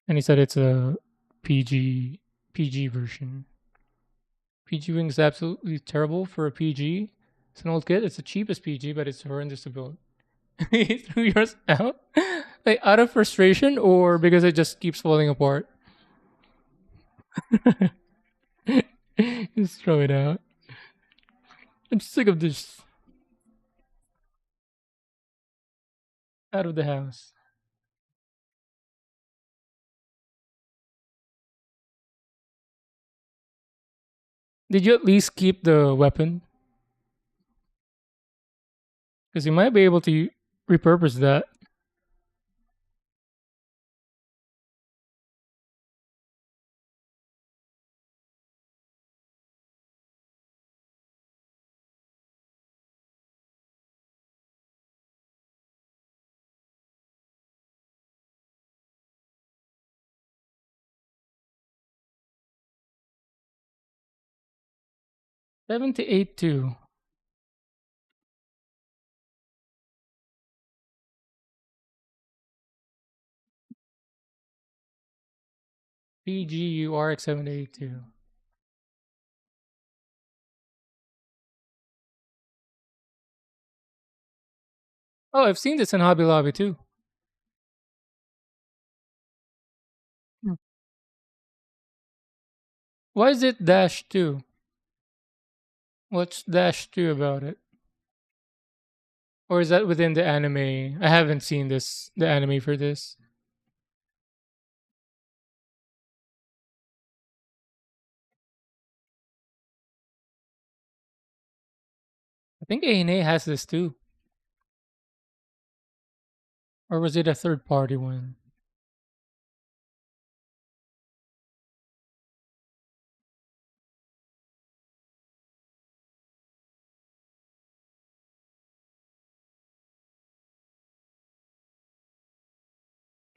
and he said it's a PG version. PG wing is absolutely terrible for a PG. It's an old kit. It's the cheapest PG, but it's horrendous to build. He threw yours out, like out of frustration, or because it just keeps falling apart. Just throw it out. I'm sick of this. Out of the house. Did you at least keep the weapon? Because you might be able to repurpose that. 78 too. PGURX782. Oh, I've seen this in Hobby Lobby too. Hmm. Why is it dash 2? What's dash 2 about it? Or is that within the anime? I haven't seen the anime for this. I think A&A has this too. Or was it a third party one?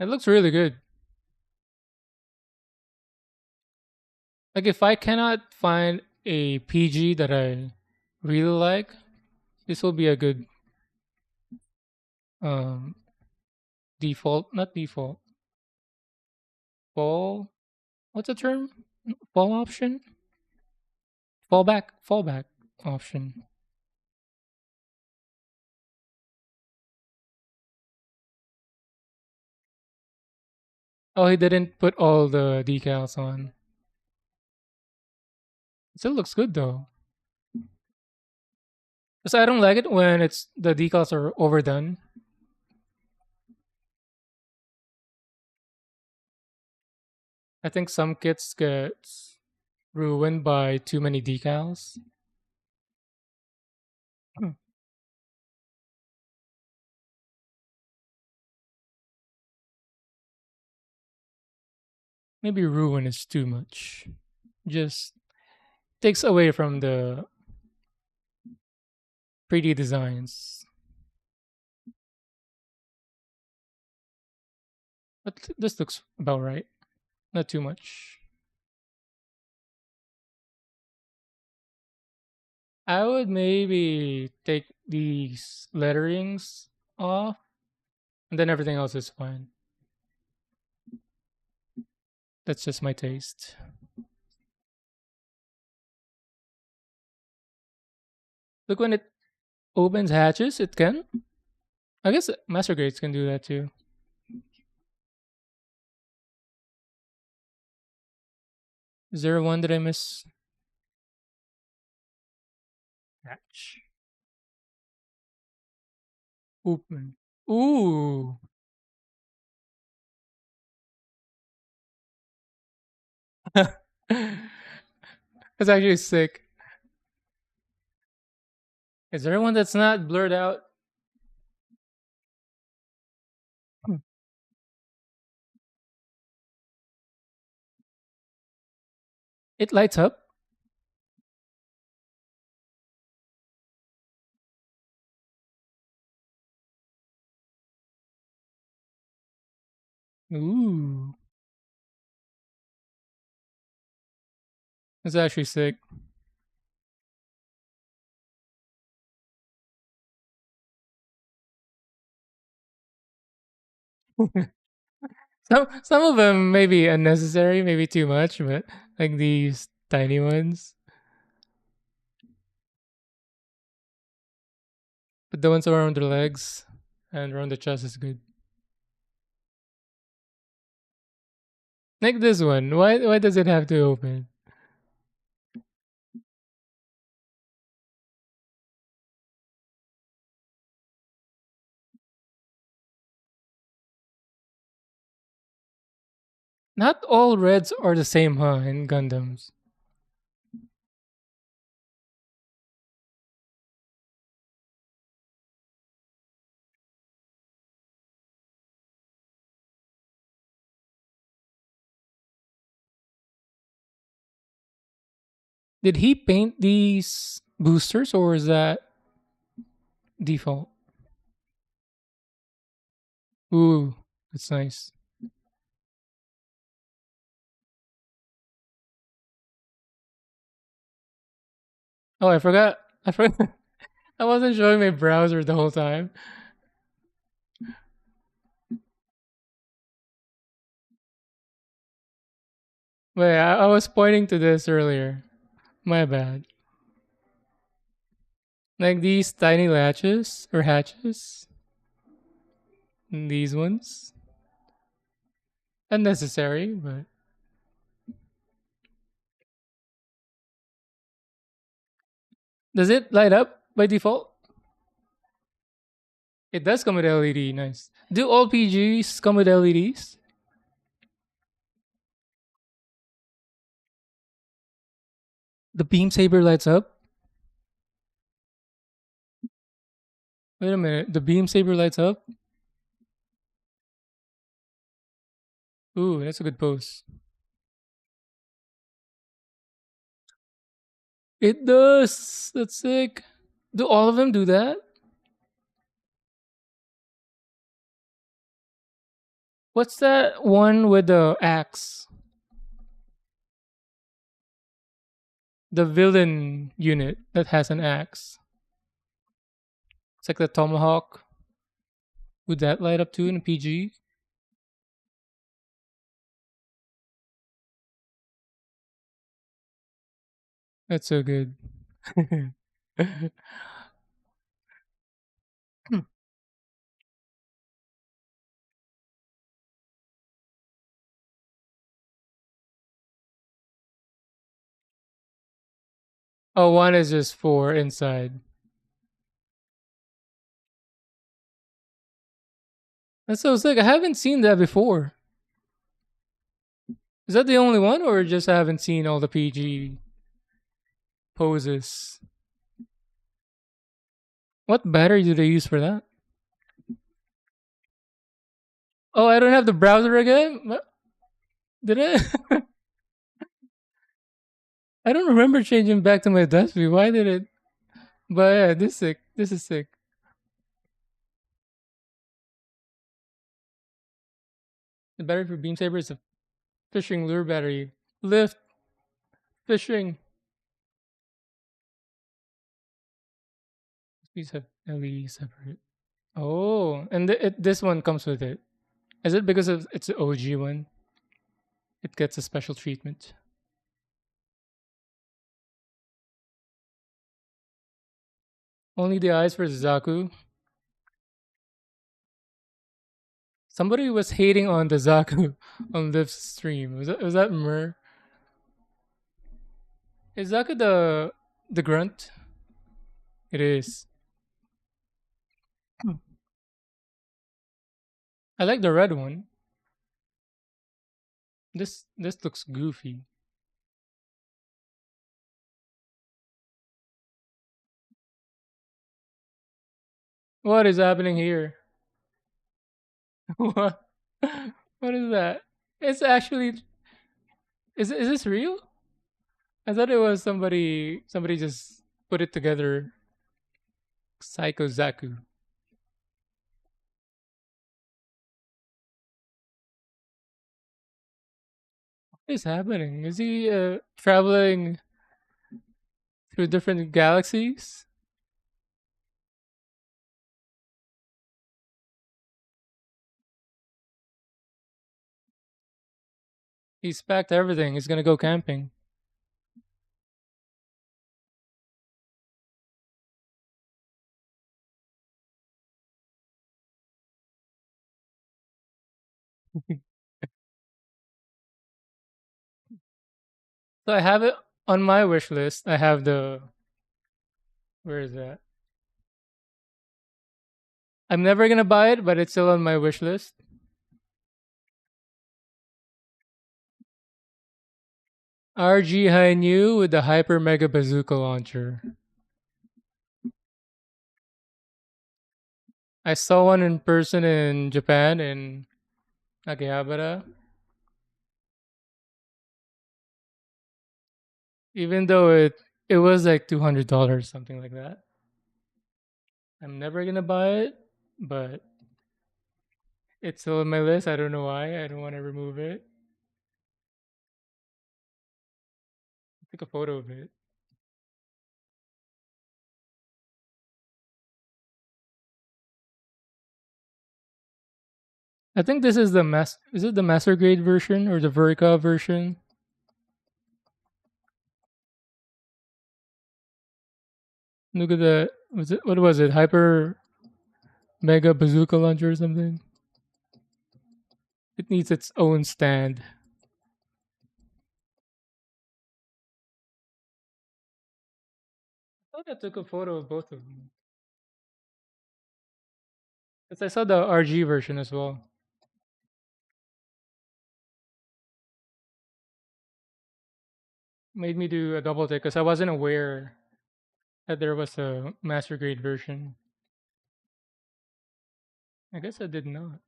It looks really good. Like if I cannot find a PG that I really like, this will be a good um default, not default, fall. What's the term? Fall option? Fallback option. Oh, he didn't put all the decals on. It still looks good though. Because I don't like it when it's the decals are overdone. I think some kits get ruined by too many decals. Hmm. Maybe ruin is too much. Just takes away from the pretty designs. But this looks about right. Not too much. I would maybe take these letterings off, and then everything else is fine. That's just my taste. Look, when it opens hatches, it can. I guess master grades can do that too. Is there one that I miss? Hatch. Open. Ooh. That's actually sick. Is there one that's not blurred out? Hmm. It lights up. Ooh. That's actually sick. Some of them may be unnecessary, maybe too much, but like these tiny ones. But the ones around the legs and around the chest is good. Like this one. Why does it have to open? Not all reds are the same, huh? In Gundams. Did he paint these boosters or is that default? Ooh, that's nice. Oh, I forgot. I forgot. I wasn't showing my browser the whole time. Wait, I was pointing to this earlier. My bad. Like these tiny latches or hatches. These ones. Unnecessary, but does it light up by default? It does come with LED. Nice. Do all PGs come with LEDs? The beam saber lights up. Wait a minute. The beam saber lights up. Ooh, that's a good pose. It does. That's sick. Do all of them do that? What's that one with the axe? The villain unit that has an axe. It's like the tomahawk. Would that light up too in a PG? That's so good. Oh, one is just for inside. That's so sick. I haven't seen that before. Is that the only one, or just I haven't seen all the PG poses? What battery do they use for that? Oh, I don't have the browser again? What? Did I? I don't remember changing back to my desk view. Why did it? But yeah, this is sick. This is sick. The battery for Beam Saber is a fishing lure battery. Lift fishing. These have LED separate. Oh, and this one comes with it. Is it because of it's the OG one? It gets a special treatment. Only the eyes for Zaku. Somebody was hating on the Zaku on this stream. Was that Mer? Is Zaku the grunt? It is. Hmm. I like the red one. This looks goofy. What is happening here? What? What is that? It's actually is this real? I thought it was somebody just put it together. Psycho Zaku. What is happening? Is he traveling through different galaxies? He's packed everything. He's gonna go camping. So I have it on my wish list. I have the where is that? I'm never gonna buy it, but it's still on my wish list. RG Hainu with the Hyper Mega Bazooka launcher. I saw one in person in Japan in Akihabara. Even though it was like $200, something like that. I'm never gonna buy it, but it's still on my list. I don't know why. I don't want to remove it. Take a photo of it. I think this is the Is it the master grade version or the Verica version? Look at that. Was it what was it? Hyper mega bazooka launcher or something? It needs its own stand. I thought I took a photo of both of them. Because I saw the RG version as well. Made me do a double take because I wasn't aware that there was a master grade version. I guess I did not.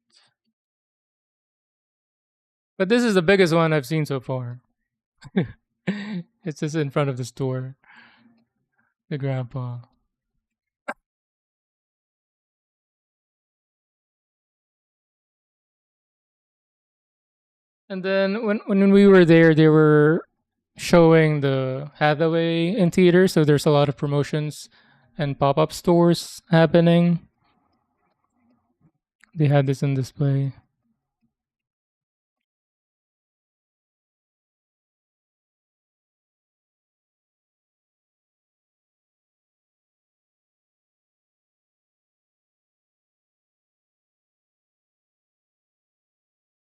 But this is the biggest one I've seen so far. It's just in front of the store. The grandpa. And then when we were there, they were showing the Hathaway in theater, so there's a lot of promotions and pop up stores happening. They had this on display.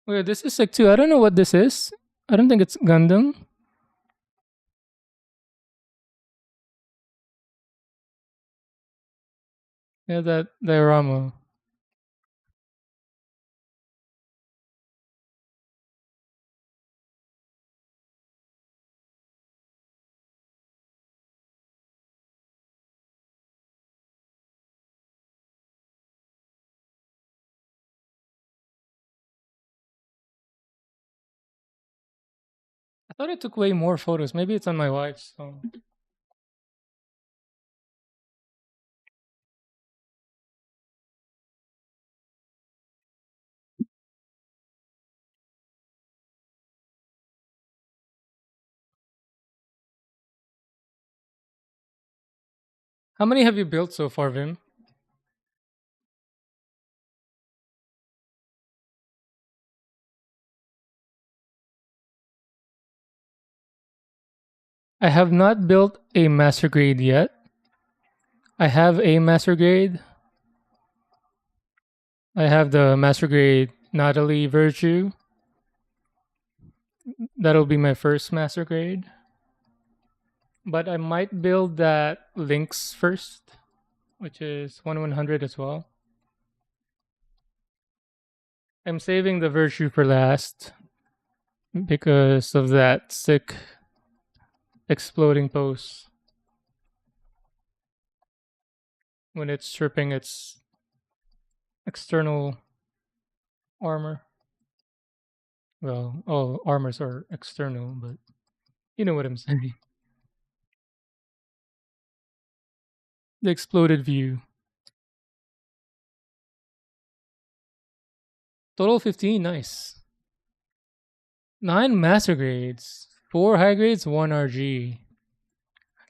Wait, this is sick too. I don't know what this is. I don't think it's Gundam. Yeah, that diorama. I thought I took way more photos. Maybe it's on my wife's phone. How many have you built so far, Vim? I have not built a master grade yet. I have a master grade. I have the master grade Natalie Virtue. That'll be my first master grade. But I might build that Lynx first, which is 1/100 as well. I'm saving the Virtue for last because of that sick exploding pose when it's stripping its external armor. Well, all armors are external, but you know what I'm saying. The exploded view. Total 15, nice. 9 master grades, 4 high grades, 1 RG.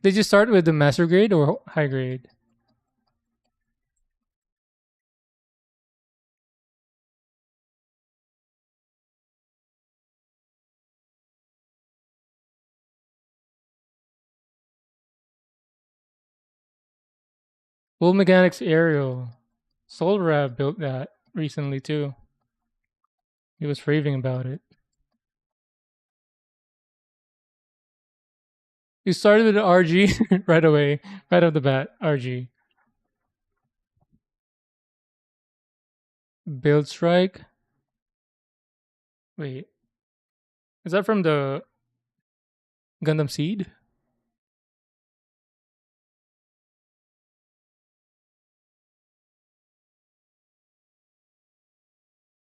Did you start with the master grade or high grade? Full Mechanics Aerial. Solrav built that recently too. He was raving about it. You started with the RG right away, right off the bat. RG. Build Strike. Wait, is that from the Gundam Seed?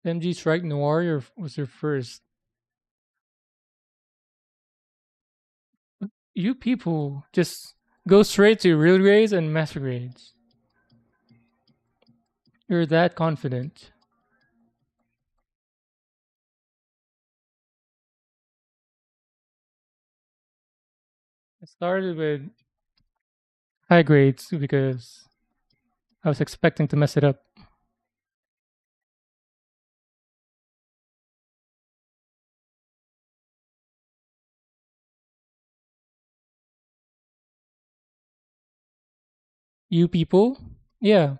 MG Strike Noir was your first. You people just go straight to real grades and master grades. You're that confident. I started with high grades because I was expecting to mess it up. You people? Yeah.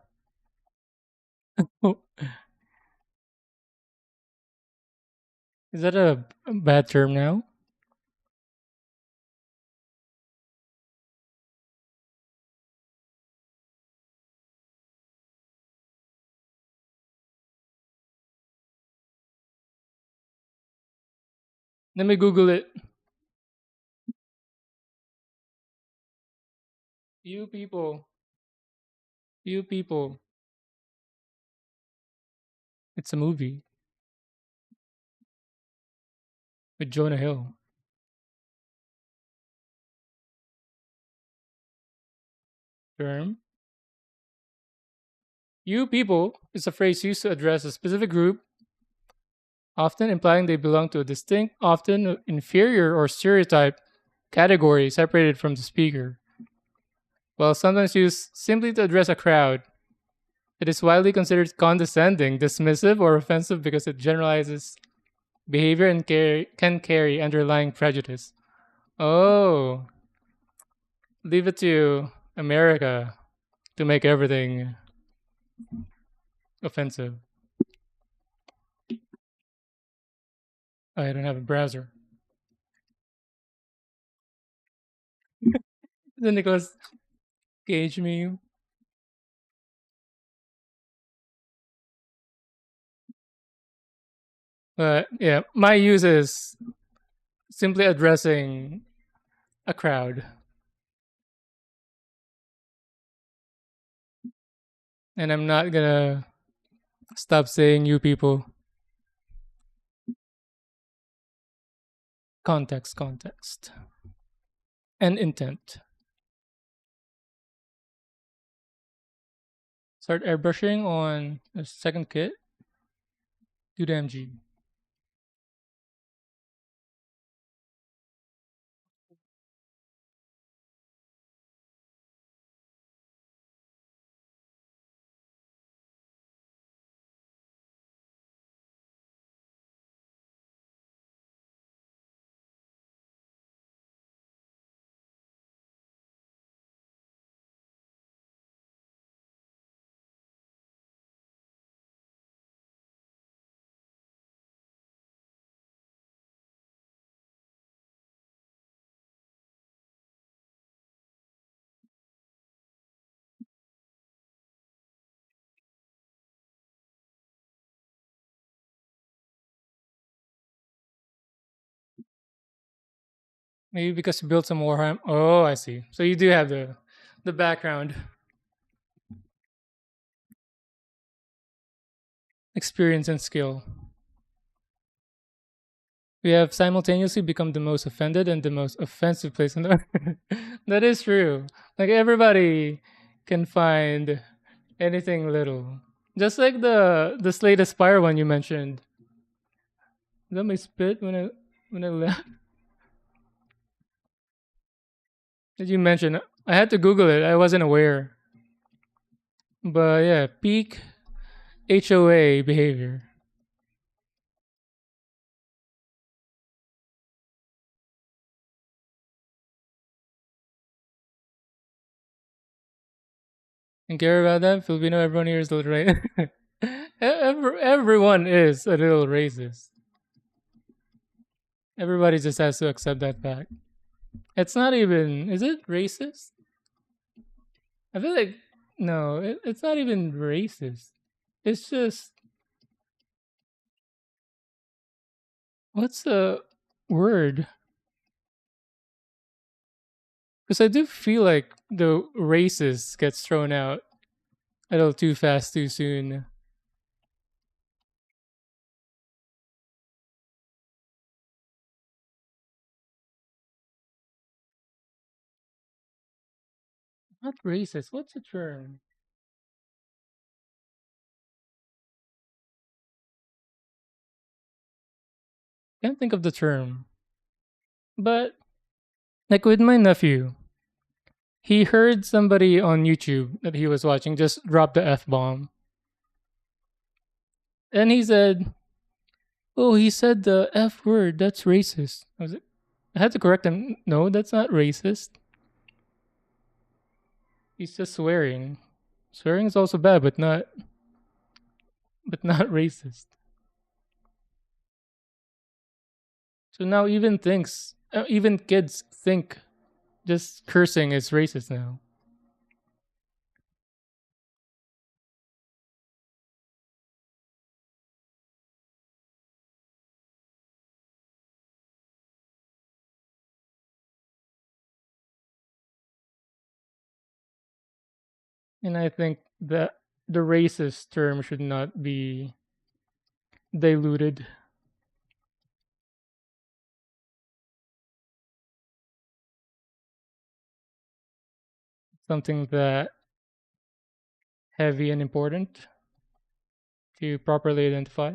Oh, is that a bad term now? Let me Google it. You people. You people. It's a movie with Jonah Hill. Term. You people is a phrase used to address a specific group, often implying they belong to a distinct, often inferior or stereotype category separated from the speaker. While sometimes used simply to address a crowd, it is widely considered condescending, dismissive, or offensive because it generalizes behavior and can carry underlying prejudice. Oh, leave it to America to make everything offensive. I don't have a browser. The Nicholas Cage meme. But yeah, my use is simply addressing a crowd. And I'm not gonna stop saying you people. Context, context. And intent. Start airbrushing on the second kit. Do the MG. Maybe because you built some Warhammer. Oh, I see. So you do have the background experience and skill. We have simultaneously become the most offended and the most offensive place on the earth. That is true. Like everybody can find anything little. Just like the Slate Aspire one you mentioned. Is that my spit when I left? Did you mention? I had to Google it. I wasn't aware. But yeah, peak HOA behavior. And care about that? Filipino, everyone here is a little racist. Everyone is a little racist. Everybody just has to accept that fact. It's not even. Is it racist? I feel like no. It's not even racist. It's just what's the word? Because I do feel like the racist gets thrown out a little too fast, too soon. Not racist. What's the term? Can't think of the term. But like with my nephew, he heard somebody on YouTube that he was watching just drop the F bomb. And he said, "Oh, he said the F word. That's racist." I had to correct him. No, that's not racist. He's just swearing. Swearing is also bad, but not racist. So now even kids think just cursing is racist now. And I think that the racist term should not be diluted. Something that heavy and important to properly identify.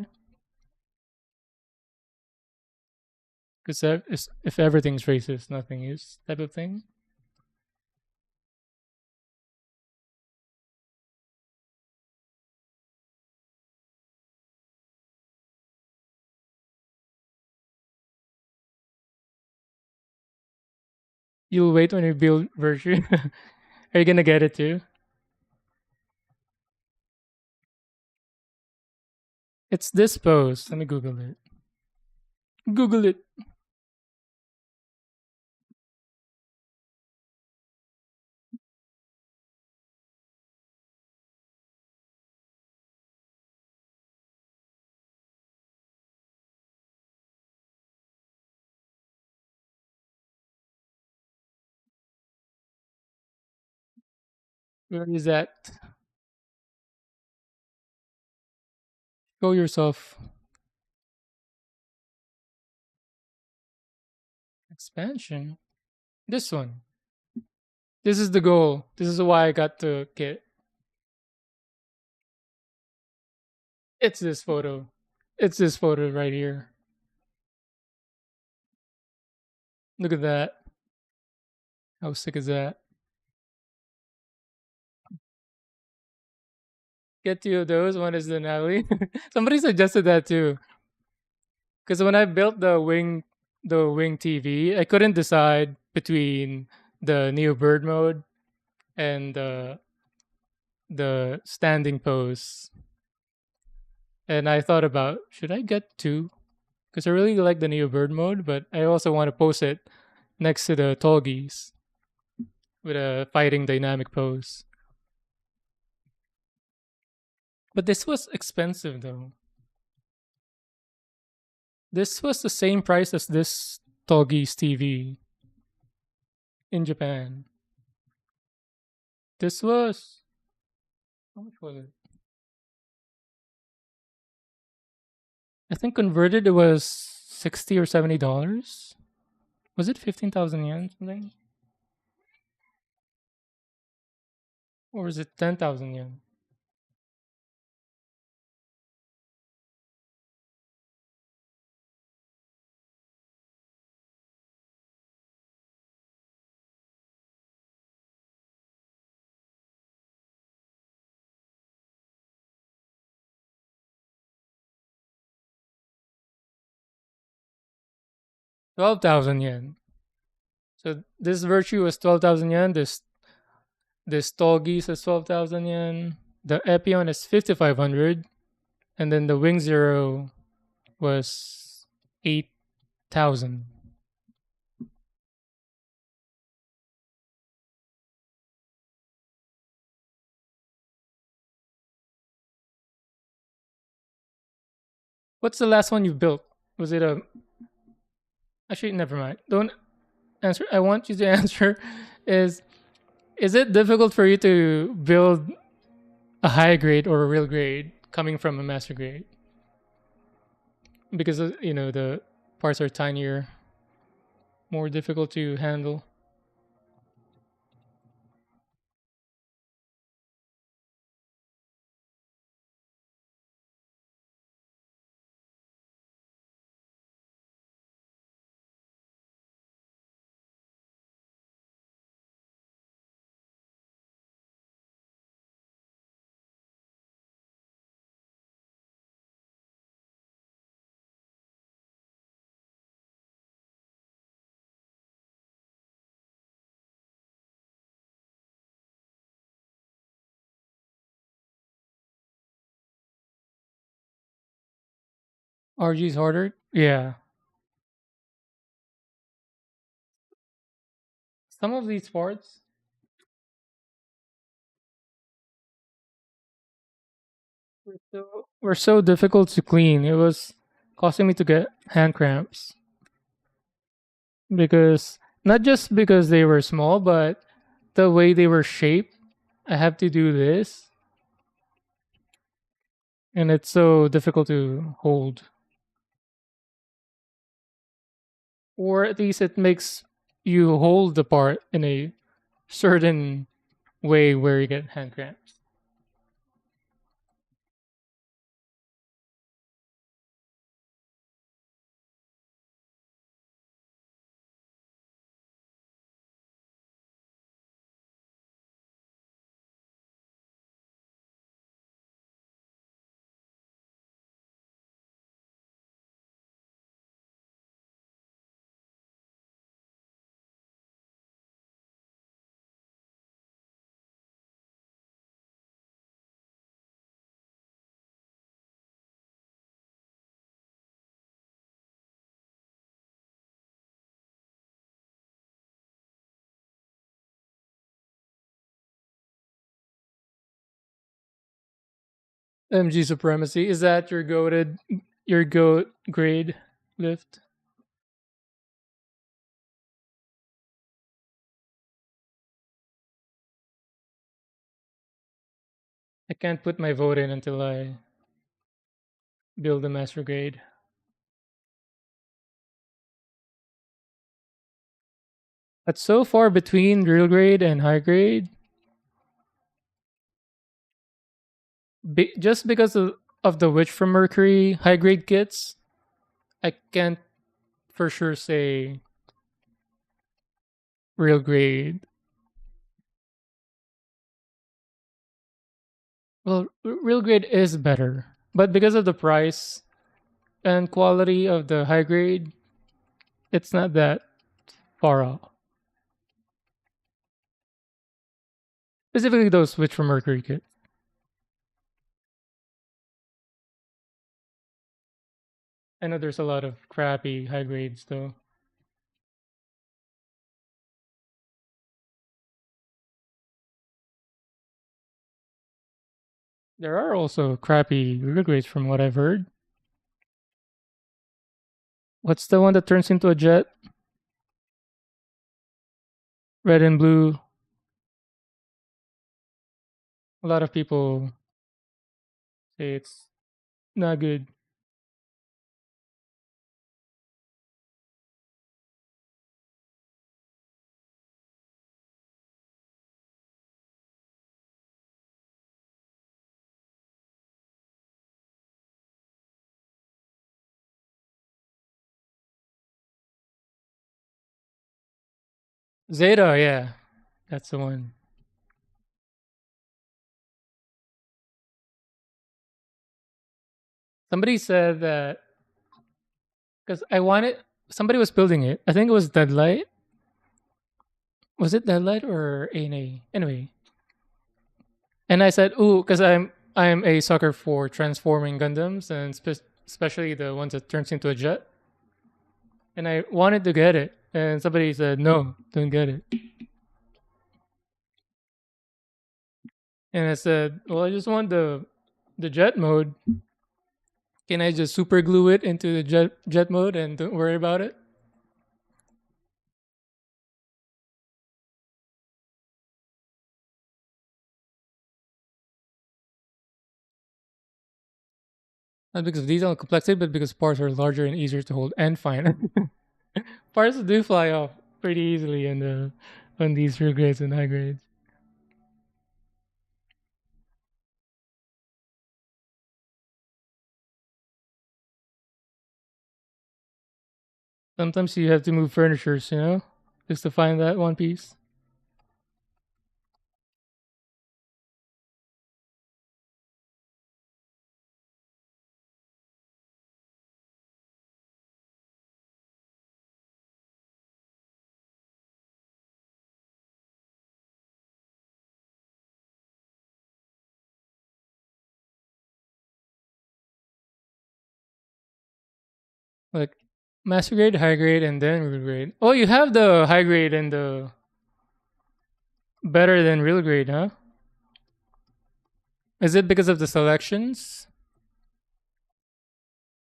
Because if everything's racist, nothing is type of thing. You'll wait when you build virtue. Are you gonna get it too? It's this post. Let me Google it. Google it. Where is that? Show yourself. Expansion. This one. This is the goal. This is why I got the kit. It's this photo. It's this photo right here. Look at that. How sick is that? Get two of those. One is the Natalie. Somebody suggested that too. Because when I built the wing TV, I couldn't decide between the Neo Bird mode and the standing pose. And I thought about should I get two? Because I really like the Neo Bird mode, but I also want to post it next to the Tallgeese with a fighting dynamic pose. But this was expensive though. This was the same price as this Tallgeese TV in Japan. This was how much was it? I think converted it was $60 or $70. Was it 15,000 yen something? Or was it 10,000 yen? 12,000 yen. So this Virtue was 12,000 yen. This Tallgeese is 12,000 yen. The Epion is 5,500. And then the Wing Zero was 8,000. What's the last one you built? Was it a. Actually, never mind. Don't answer. I want you to answer is is it difficult for you to build a high grade or a real grade coming from a master grade? Because the parts are tinier, more difficult to handle. RG's harder. Yeah, some of these parts were so difficult to clean. It was causing me to get hand cramps because not just because they were small, but the way they were shaped. I have to do this, and it's so difficult to hold. Or at least it makes you hold the part in a certain way where you get hand cramps. MG supremacy, is that your goat grade lift? I can't put my vote in until I build a master grade. But so far between real grade and high grade, just because of the Witch from Mercury high grade kits, I can't for sure say real grade. Well, real grade is better, but because of the price and quality of the high grade, it's not that far off. Specifically, those Witch from Mercury kits. I know there's a lot of crappy high grades though. There are also crappy real grades from what I've heard. What's the one that turns into a jet? Red and blue. A lot of people say it's not good. Zeta, yeah, that's the one. Somebody said that because I wanted somebody was building it. I think it was Deadlight. Was it Deadlight or ANA? Anyway, and I said, "Ooh," because I'm a sucker for transforming Gundams and especially the ones that turns into a jet. And I wanted to get it, and somebody said, "No, don't get it." And I said, "Well, I just want the jet mode. Can I just super glue it into the jet mode and don't worry about it?" Not because of detail and complexity, but because parts are larger and easier to hold and find. Parts do fly off pretty easily in the on these real grades and high grades. Sometimes you have to move furnitures, just to find that one piece. Like master grade, high grade, and then real grade. Oh, you have the high grade and the better than real grade, huh? Is it because of the selections?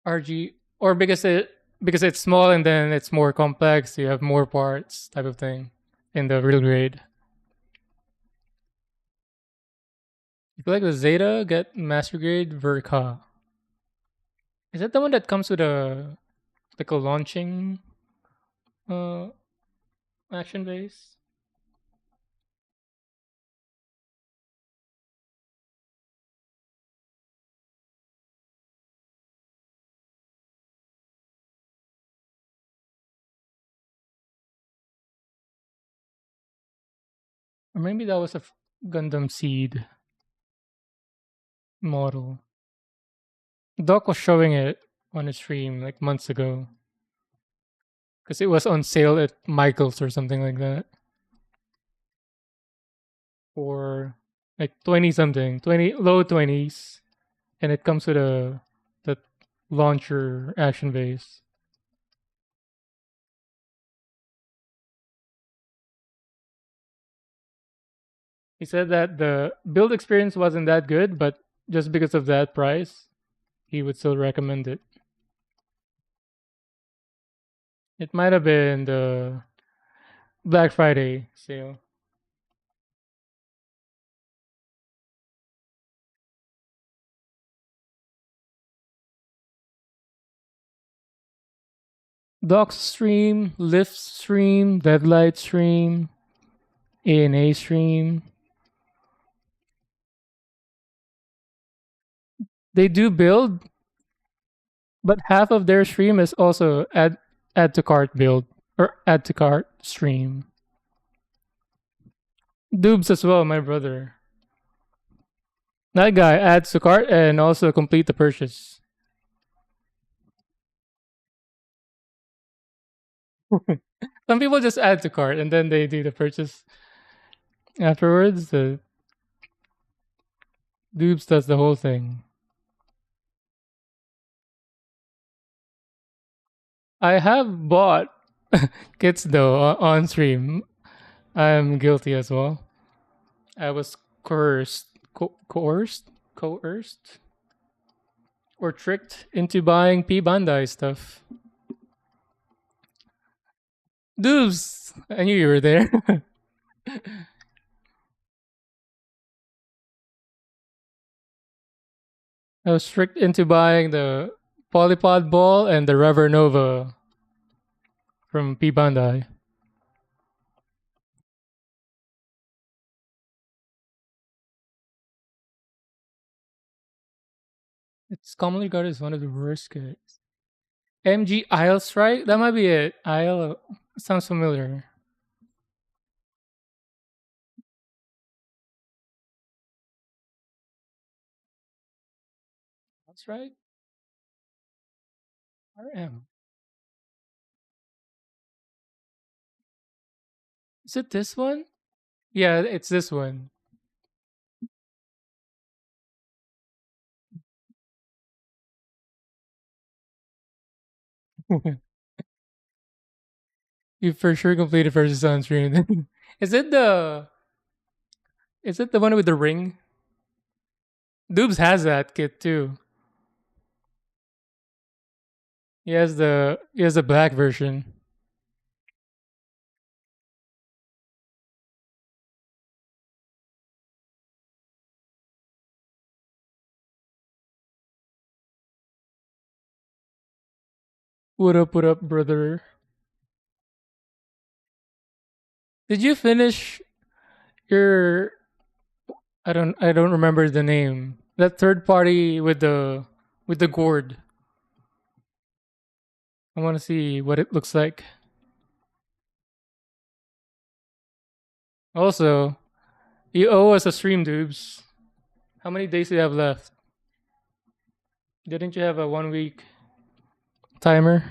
RG or because it's small and then it's more complex, you have more parts type of thing in the real grade. If you like the Zeta, get master grade Verka. Is that the one that comes with a like a launching uh action base? Or maybe that was a Gundam Seed model. Doc was showing it on a stream like months ago because it was on sale at Michael's or something like that for like 20 something, 20 low 20s, and it comes with a the launcher action base. He said that the build experience wasn't that good, but just because of that price, he would still recommend it. It might have been the Black Friday sale. Doc stream, lift stream, deadlight stream, ANA stream. They do build, but half of their stream is also add to cart build or add to cart stream. Dubes as well, my brother. That guy adds to cart and also complete the purchase. Some people just add to cart and then they do the purchase afterwards. The Dubes does the whole thing. I have bought kits though on stream. I'm guilty as well. I was coerced, or tricked into buying P Bandai stuff. Dubes, I knew you were there. I was tricked into buying the Polypod Ball and the Rever Nova from P Bandai. It's commonly regarded as one of the worst kits. MG Isle Strike? That might be it. Isle sounds familiar. That's right. RM. Is it this one? Yeah, it's this one. You for sure completed versus on stream. is it the is it the one with the ring? Dubes has that kit too. He has the black version. What up, brother? Did you finish your I don't remember the name. That third party with the gourd. I want to see what it looks like. Also, you owe us a stream, dubes. How many days do you have left? Didn't you have a 1 week timer?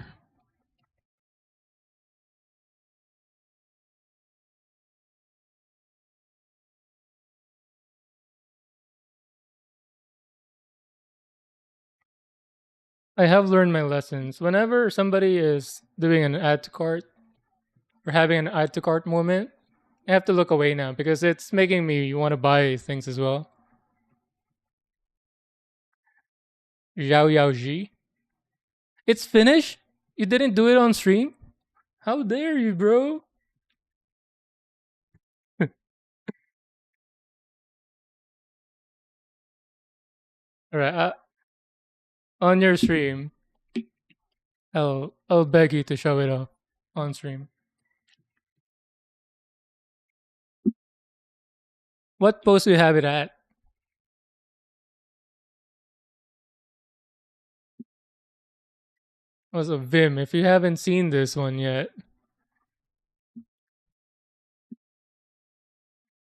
I have learned my lessons. Whenever somebody is doing an add to cart or having an add to cart moment, I have to look away now because it's making me want to buy things as well. Zhao Yao Ji. It's finished? You didn't do it on stream? How dare you, bro? Alright, on your stream, I'll beg you to show it off on stream. What post do you have it at? Was a Vim. If you haven't seen this one yet,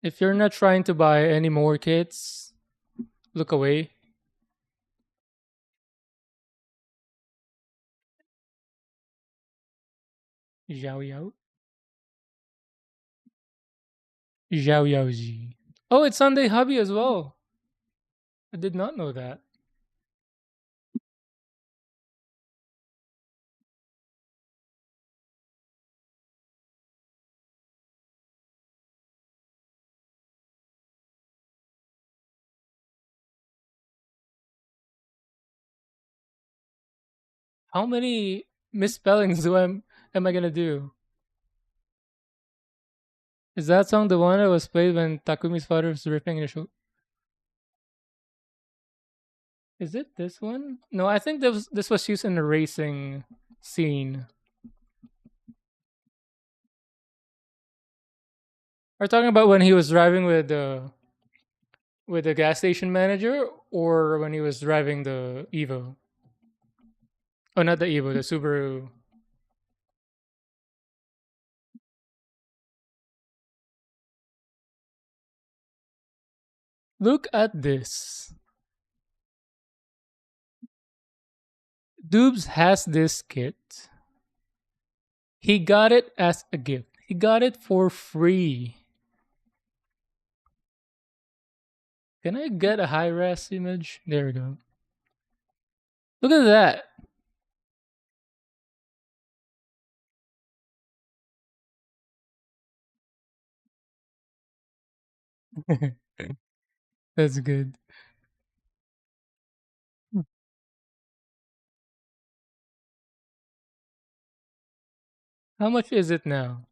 if you're not trying to buy any more kits, look away. Zhao Yao. Zhao Yao Ji. Oh, it's Sunday Hobby as well. I did not know that. How many misspellings am I gonna do? Is that song the one that was played when Takumi's father was ripping the show? Is it this one? No, I think this was used in the racing scene. Are you talking about when he was driving with the gas station manager, or when he was driving the Evo? Oh, not the Evo, the Subaru. Look at this. Dubes has this kit. He got it as a gift. He got it for free. Can I get a high res image? There we go. Look at that. That's good. How much is it now?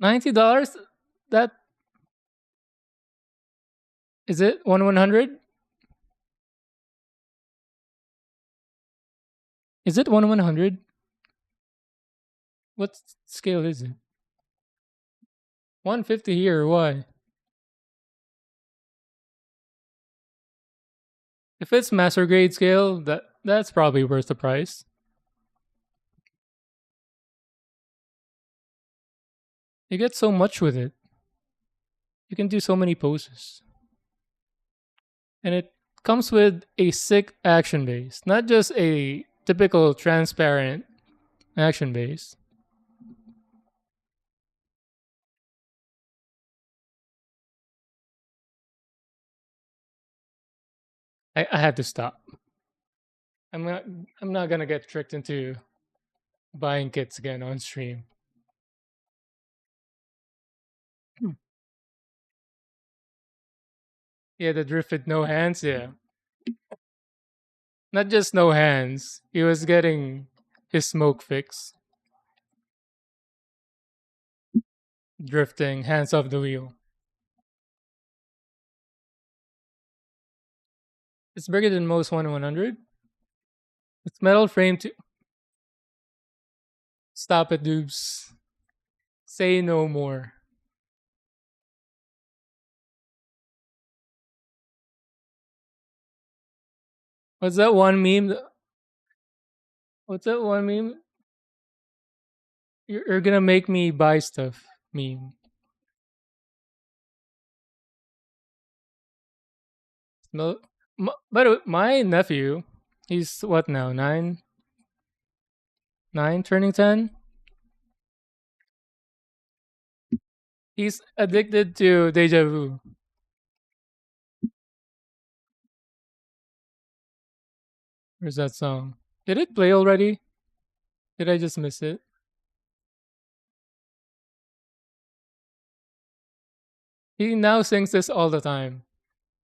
$90? That is it? 1/100? Is it 1/100? What scale is it? 150 here. Why? If it's master grade scale, that's probably worth the price. You get so much with it. You can do so many poses. And it comes with a sick action base, not just a typical transparent action base. I had to stop. I'm not I'm not gonna get tricked into buying kits again on stream. Hmm. Yeah, the drift with no hands, yeah. Not just no hands. He was getting his smoke fix. Drifting, hands off the wheel. It's bigger than most 1/100. It's metal frame too. Stop it, dudes. Say no more. What's that one meme? What's that one meme? You're gonna make me buy stuff meme. No, by the way, my nephew, he's what now? 9, turning 10. He's addicted to deja vu. Where's that song? Did it play already? Did I just miss it? He now sings this all the time.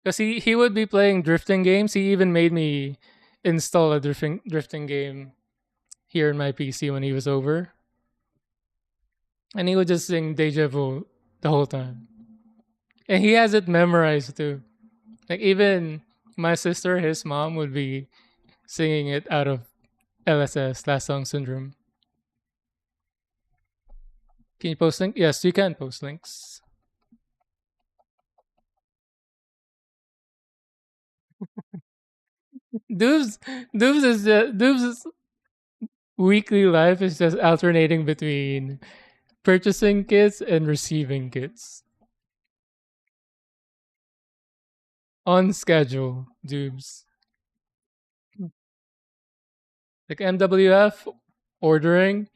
Because he would be playing drifting games. He even made me install a drifting game here in my PC when he was over. And he would just sing Deja Vu the whole time. And he has it memorized too. Like even my sister, his mom, would be singing it out of LSS, Last Song Syndrome. Can you post link? Yes, you can post links. Doobs, Doobs' weekly life is just alternating between purchasing kits and receiving kits on schedule. Doobs, like MWF, ordering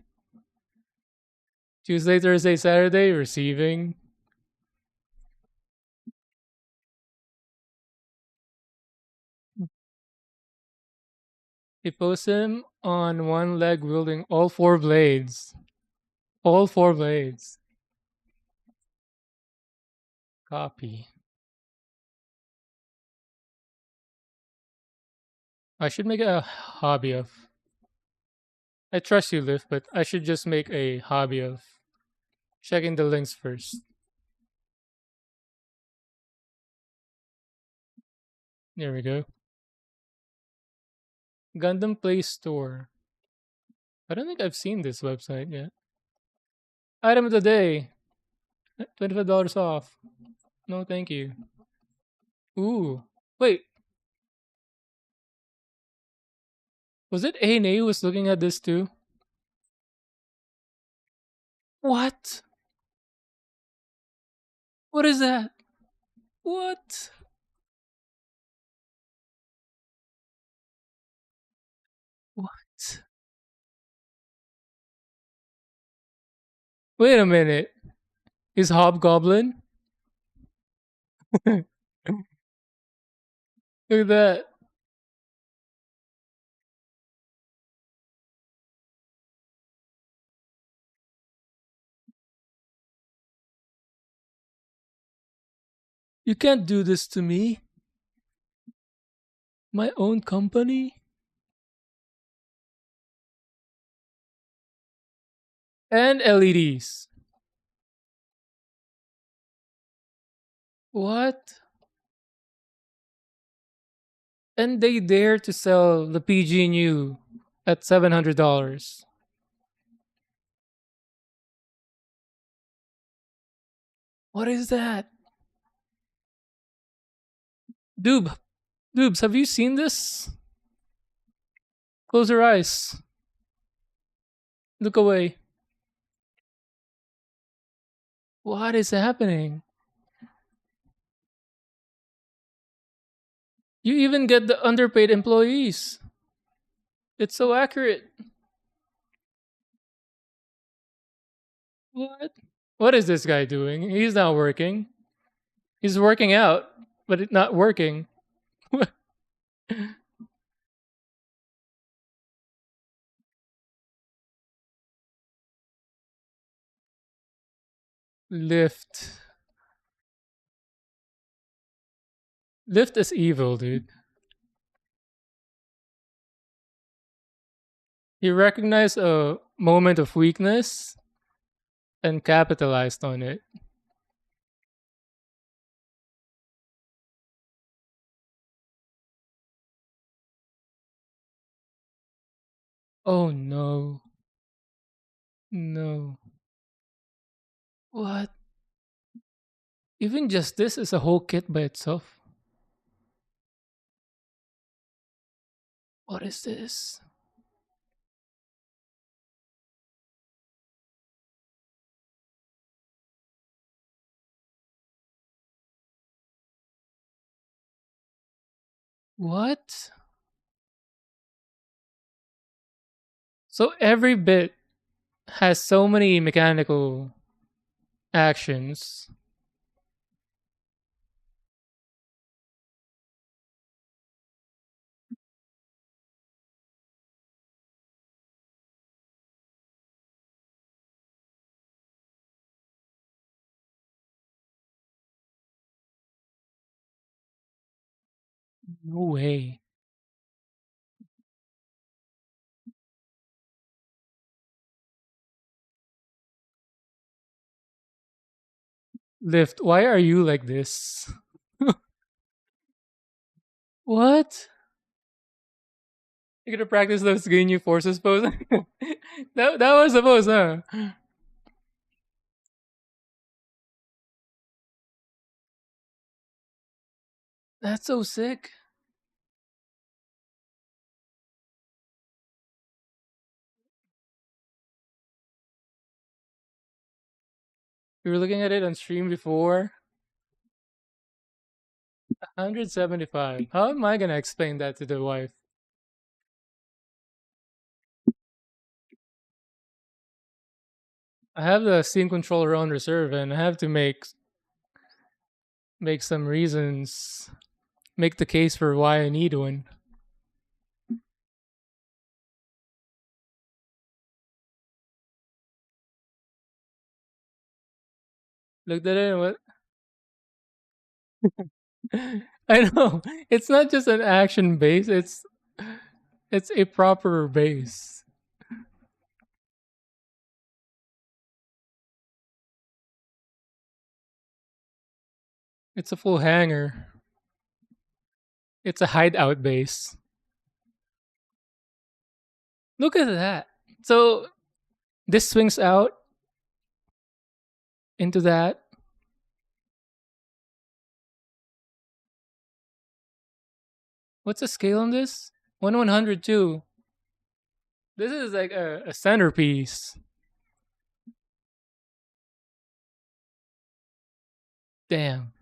Tuesday, Thursday, Saturday, receiving. He posts him on one leg wielding all four blades. All four blades. Copy. I should make a hobby of. I trust you, Liv, but I should just make a hobby of checking the links first. There we go. Gundam Play Store. I don't think I've seen this website yet. Item of the day. $25 off. No, thank you. Ooh. Wait, was it A and A who was looking at this too? What? What is that? What? What? Wait a minute. Is Hobgoblin? Look at that. You can't do this to me. My own company? And LEDs. What? And they dare to sell the PG new at $700. What is that? Doob, Doobs, have you seen this? Close your eyes. Look away. What is happening? You even get the underpaid employees. It's so accurate. What? What is this guy doing? He's not working. He's working out, but it's not working. Lift. Lift is evil, dude. He recognized a moment of weakness and capitalized on it. Oh no. No. What? Even just this is a whole kit by itself. What is this? What? So every bit has so many mechanical actions. No way. Lift, why are you like this? What? You're gonna practice those Ginyu forces pose? That was the pose, huh? That's so sick. We were looking at it on stream before. 175. How am I gonna explain that to the wife? I have the Steam controller on reserve and I have to make some reasons, make the case for why I need one. Looked at it and what I know. It's not just an action base, it's a proper base. It's a full hanger. It's a hideout base. Look at that. So this swings out into that. What's the scale on this? 1/102. This is like a centerpiece. Damn.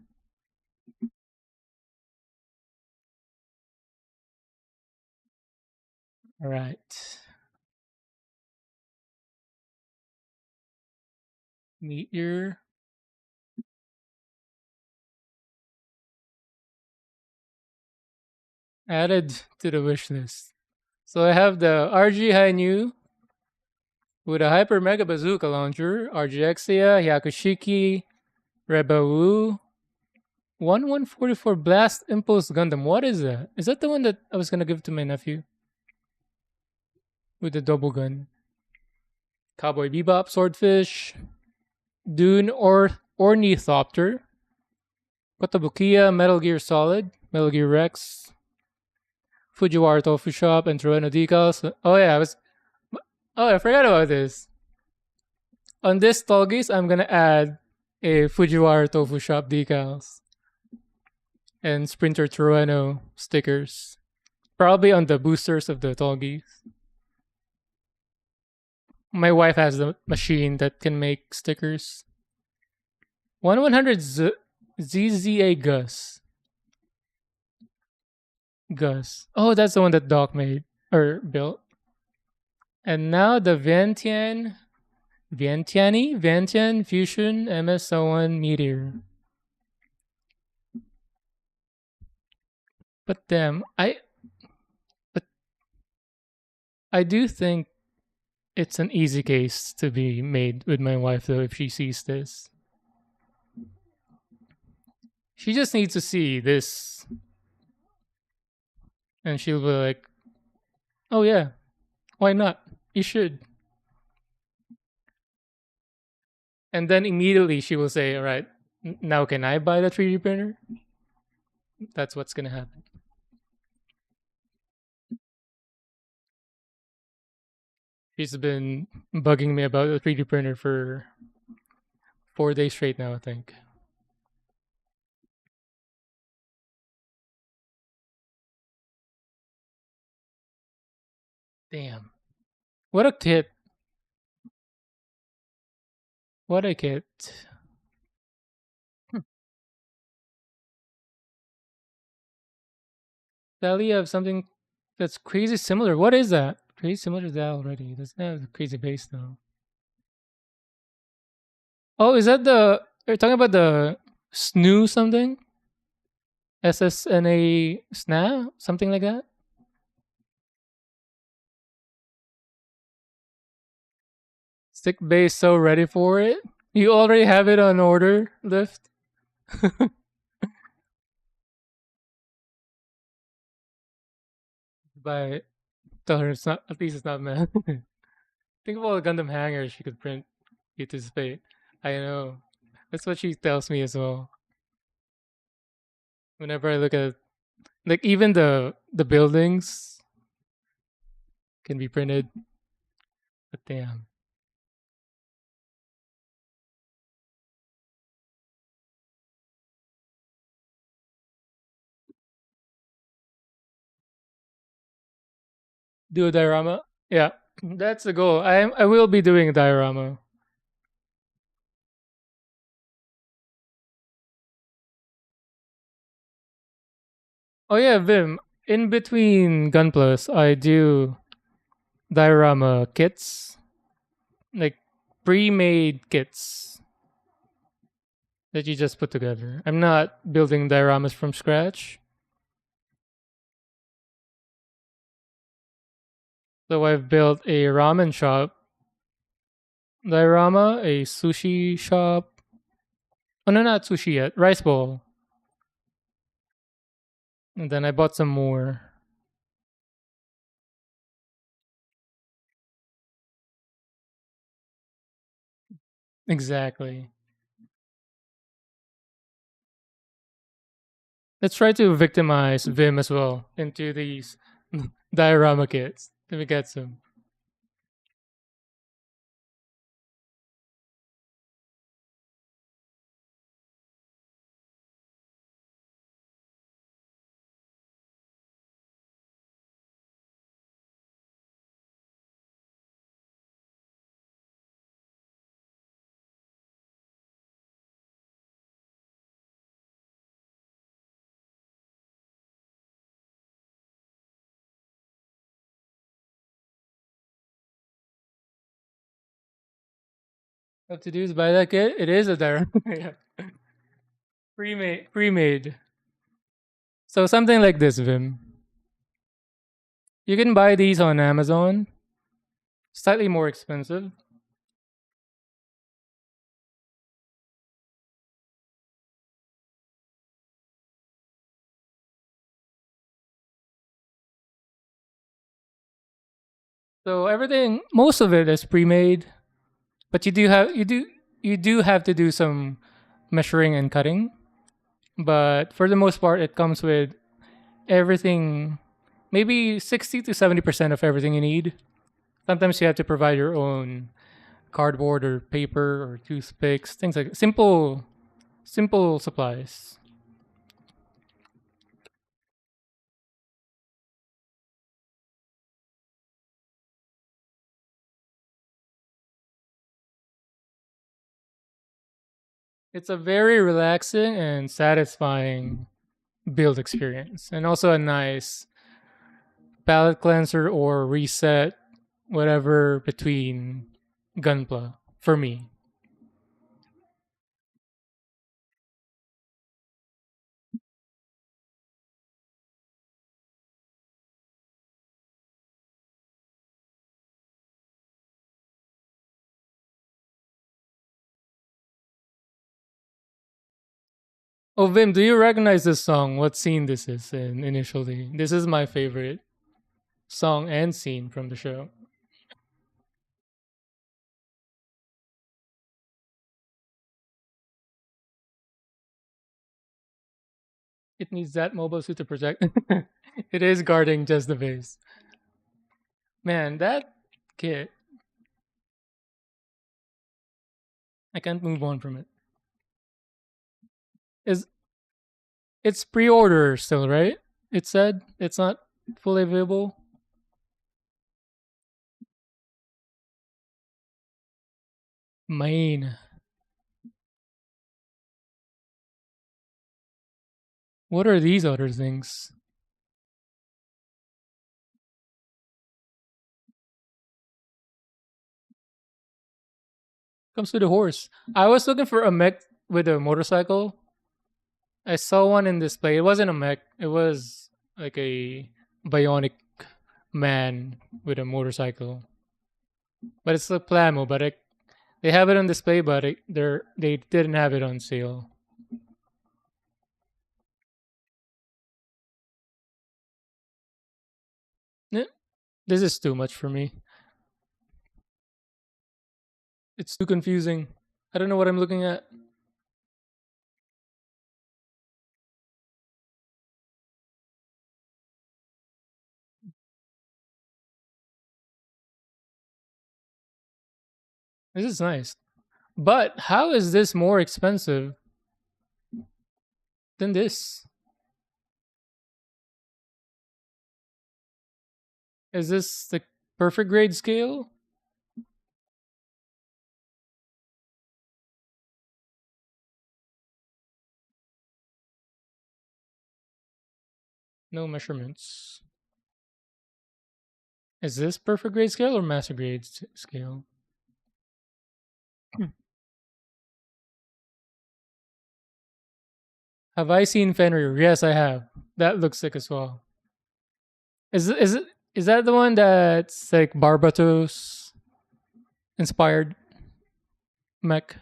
All right. Meteor added to the wish list. So I have the RG Hainu with a Hyper Mega Bazooka launcher, RGXia, Hyakushiki, Rebau, 1144 Blast Impulse Gundam. What is that? Is that the one that I was gonna give to my nephew? With the double gun. Cowboy Bebop, Swordfish, Dune or Ornithopter, Kotobukiya, Metal Gear Solid, Metal Gear Rex, Fujiwara Tofu Shop, and Trueno decals. Oh yeah, I forgot about this. On this Tallgeese, I'm gonna add a Fujiwara Tofu Shop decals and Sprinter Trueno stickers. Probably on the boosters of the Tallgeese. My wife has the machine that can make stickers. 100 ZZA Gus. Oh, that's the one that Doc made or built. And now the Vientiane Fusion MS01 Meteor. But damn, but I do think it's an easy case to be made with my wife though if she sees this. She just needs to see this and she'll be like, "Oh yeah, why not? You should." And then immediately she will say, "All right, now can I buy the 3D printer?" That's what's gonna happen. She's been bugging me about the 3D printer for 4 days straight now, I think. Damn. What a kit. What a kit. Hmm. Sally, you have something that's crazy similar. What is that? Crazy similar to that already. It doesn't have a crazy base though. Oh, is that the. Are you talking about the SNU something? SSNA SNA? Something like that? Stick base so ready for it? You already have it on order, Lift? By tell her it's not. At least it's not meant. Think of all the Gundam hangers she could print you to display. I know. That's what she tells me as well. Whenever I look at like even the buildings can be printed. But damn. Do a diorama? Yeah. That's the goal. I will be doing a diorama. Oh yeah, Vim. In between Gunplus, I do diorama kits, like pre-made kits that you just put together. I'm not building dioramas from scratch. So I've built a ramen shop diorama, a sushi shop. Oh no, not sushi yet. Rice bowl. And then I bought some more. Exactly. Let's try to victimize Vim as well into these diorama kits. Let me get some. What to do is buy that kit. It is a diorama. Yeah. Pre-made. Pre-made. So something like this, Vim. You can buy these on Amazon. Slightly more expensive. So everything, most of it is pre-made, but you do have to do some measuring and cutting. But for the most part, it comes with everything. Maybe 60 to 70% of everything you need. Sometimes you have to provide your own cardboard or paper or toothpicks, things like simple supplies. It's a very relaxing and satisfying build experience, and also a nice palette cleanser or reset, whatever between Gunpla for me. Oh, Vim, do you recognize this song? What scene this is in initially? This is my favorite song and scene from the show. It needs that mobile suit to protect. It is guarding just the base. Man, that kit, I can't move on from it. Is it's pre-order still, right? It said it's not fully available. Mine. What are these other things? Comes with a horse. I was looking for a mech with a motorcycle. I saw one in display. It wasn't a mech. It was like a bionic man with a motorcycle. But it's a Plamo. They have it on display, but they didn't have it on sale. This is too much for me. It's too confusing. I don't know what I'm looking at. This is nice. But how is this more expensive than this? Is this the perfect grade scale? No measurements. Is this perfect grade scale or master grade scale? Hmm. Have I seen Fenrir? Yes, I have. That looks sick as well. Is that the one that's like Barbatos inspired mech?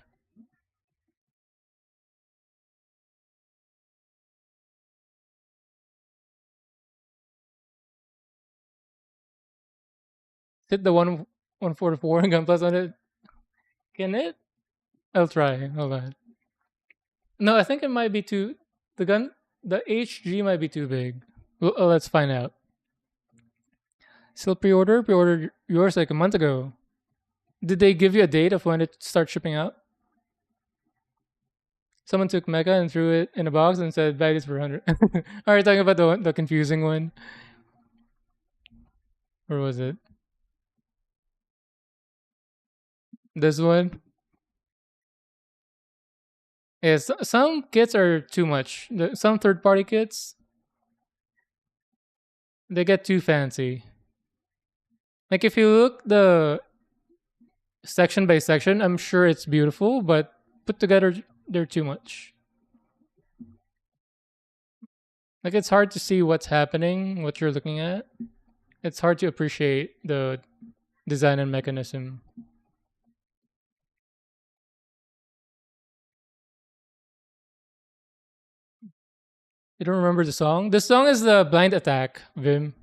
Hit the 144 gun plus on it. Can it? I'll try. Hold on. No, I think it might be too. The gun, the HG might be too big. Well, let's find out. Still pre-order? Pre-ordered yours like a month ago. Did they give you a date of when it starts shipping out? Someone took Mecha and threw it in a box and said, "Buy this for 100." Are you talking about the confusing one, or was it this one? Yes, some kits are too much. Some third-party kits they get too fancy. Like if you look the section by section, I'm sure it's beautiful, but put together they're too much. Like it's hard to see what's happening, what you're looking at. It's hard to appreciate the design and mechanism. You don't remember the song? The song is the blind attack, Vim.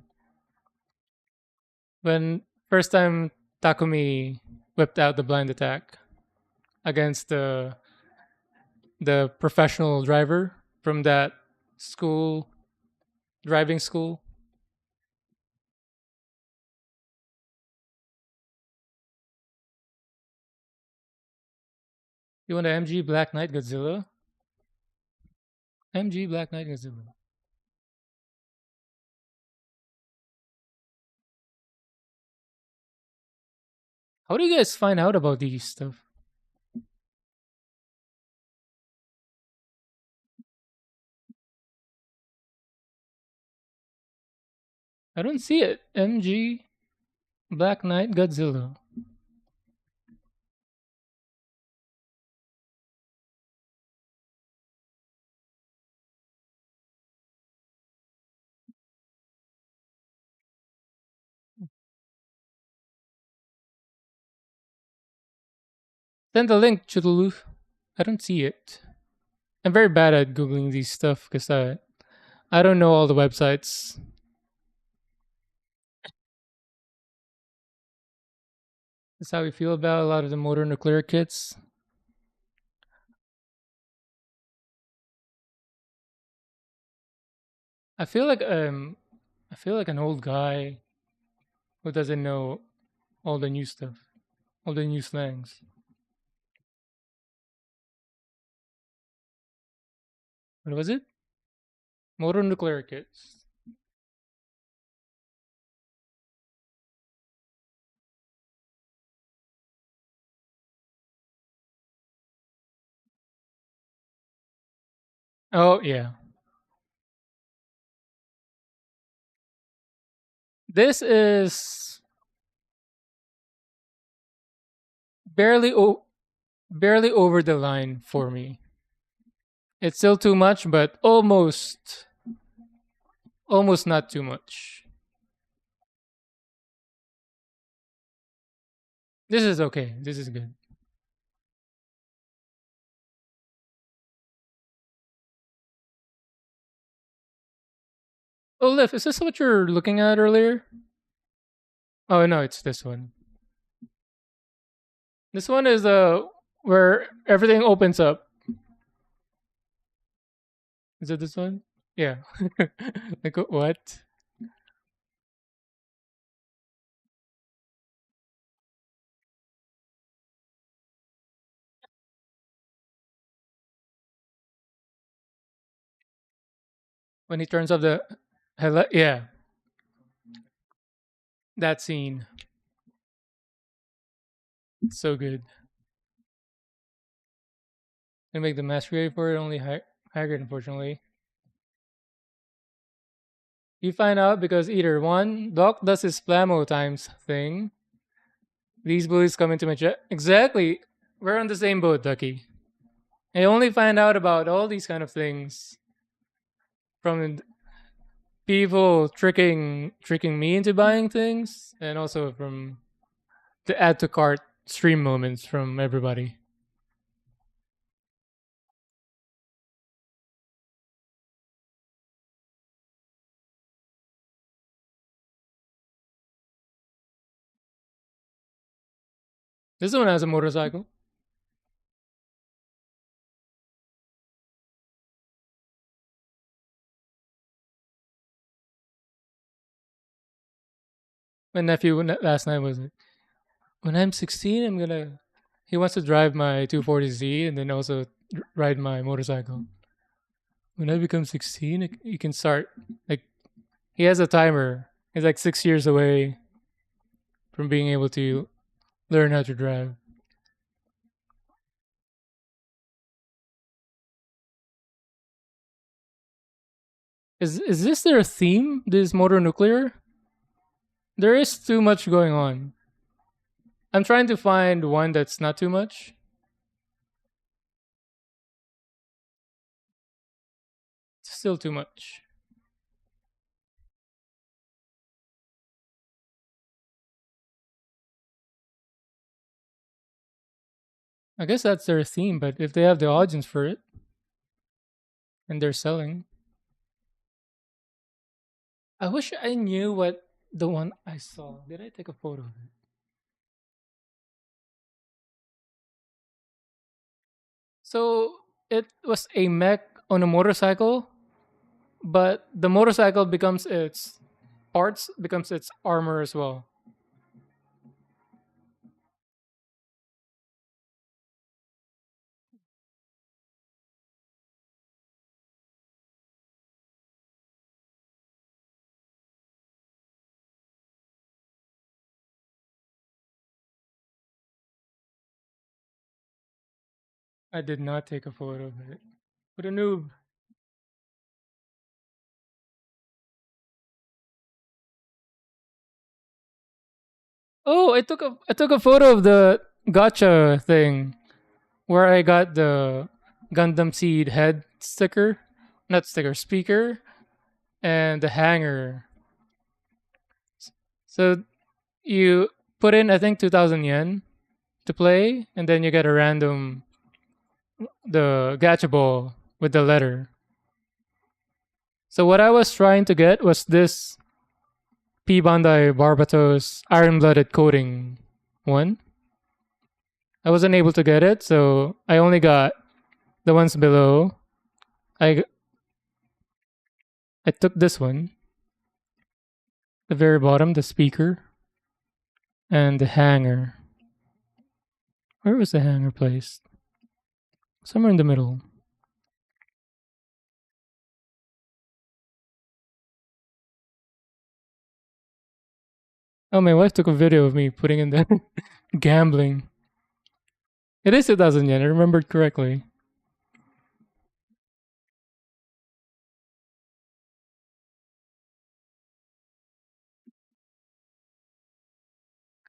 When first time Takumi whipped out the blind attack against the professional driver from that school driving school. You want the MG Black Knight Godzilla? MG Black Knight Godzilla. How do you guys find out about these stuff? I don't see it. MG Black Knight Godzilla. Send the link, Chitulu. I don't see it. I'm very bad at googling these stuff because I don't know all the websites. That's how we feel about a lot of the motor nuclear kits. I feel like I feel like an old guy who doesn't know all the new stuff, all the new slangs. What was it? Motor nuclear kits. Oh yeah, this is barely barely over the line for me. It's still too much, but almost not too much. This is okay. This is good. Oh, Liv, is this what you're looking at earlier? Oh no, it's this one. This one is where everything opens up. Is it this one? Yeah. Like what? When he turns off the yeah, that scene. It's so good. They make the masquerade for it only Hagrid, unfortunately. You find out because either one, Doc does his Flamo times thing. These bullies come into my chat. Exactly. We're on the same boat, Ducky. I only find out about all these kind of things from people tricking me into buying things, and also from the add to cart stream moments from everybody. This one has a motorcycle. My nephew last night was when I'm 16, I'm gonna. He wants to drive my 240Z and then also ride my motorcycle. When I become 16, you can start. Like he has a timer. He's like 6 years away from being able to learn how to drive. Is this their theme? This motor nuclear? There is too much going on. I'm trying to find one that's not too much. It's still too much. I guess that's their theme, but if they have the audience for it and they're selling, I wish I knew what the one I saw. Did I take a photo of it? So it was a mech on a motorcycle, but the motorcycle becomes its parts, becomes its armor as well. I did not take a photo of it. What a noob. Oh, I took a photo of the gotcha thing where I got the Gundam Seed head sticker, not sticker, speaker, and the hanger. So you put in I think 2,000 yen to play, and then you get a random the gacha ball with the letter. So what I was trying to get was this P Bandai Barbatos Iron Blooded Coating one. I wasn't able to get it, so I only got the ones below. I I took this one, the very bottom, the speaker, and the hanger. Where was the hanger placed? Somewhere in the middle. Oh, my wife took a video of me putting in the gambling. It is 2,000 yen. I remembered correctly.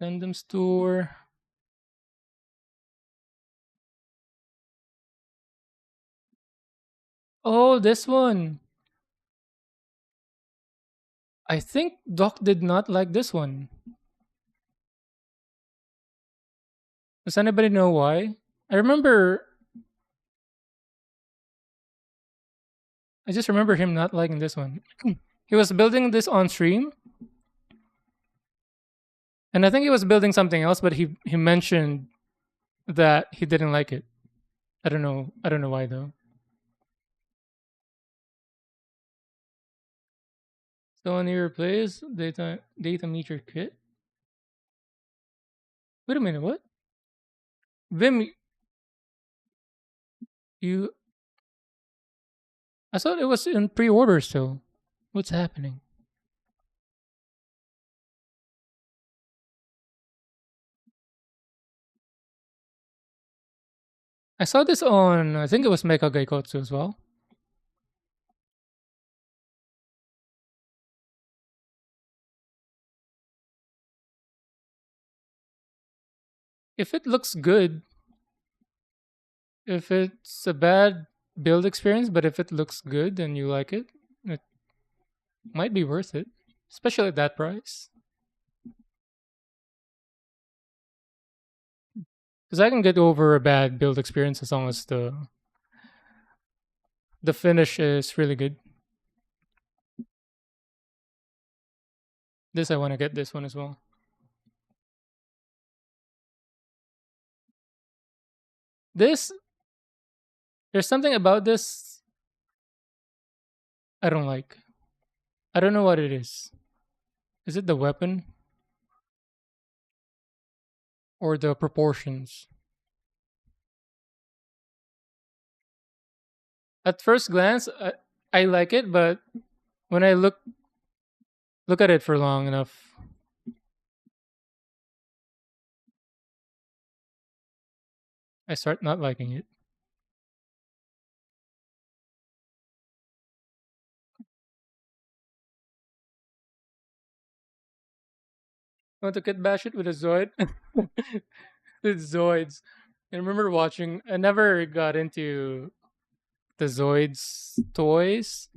Gundam store. Oh, this one. I think Doc did not like this one. Does anybody know why? I remember. I just remember him not liking this one. He was building this on stream, And I think he was building something else, but he mentioned that he didn't like it. I don't know. I don't know why though. So on your place, data meter kit. Wait a minute, what? Vim, you? I thought it was in pre-order still. What's happening? I saw this on. I think it was Mecha Gaikotsu as well. If it looks good, if it's a bad build experience, but if it looks good and you like it, it might be worth it, especially at that price. Because I can get over a bad build experience as long as the finish is really good. This I want to get this one as well. This there's something about this I don't like. I don't know what it is. Is it the weapon or the proportions? At first glance, I like it, but when I look at it for long enough, I start not liking it. Want to kit bash it with a Zoid? With Zoids. I remember watching. I never got into the Zoids toys,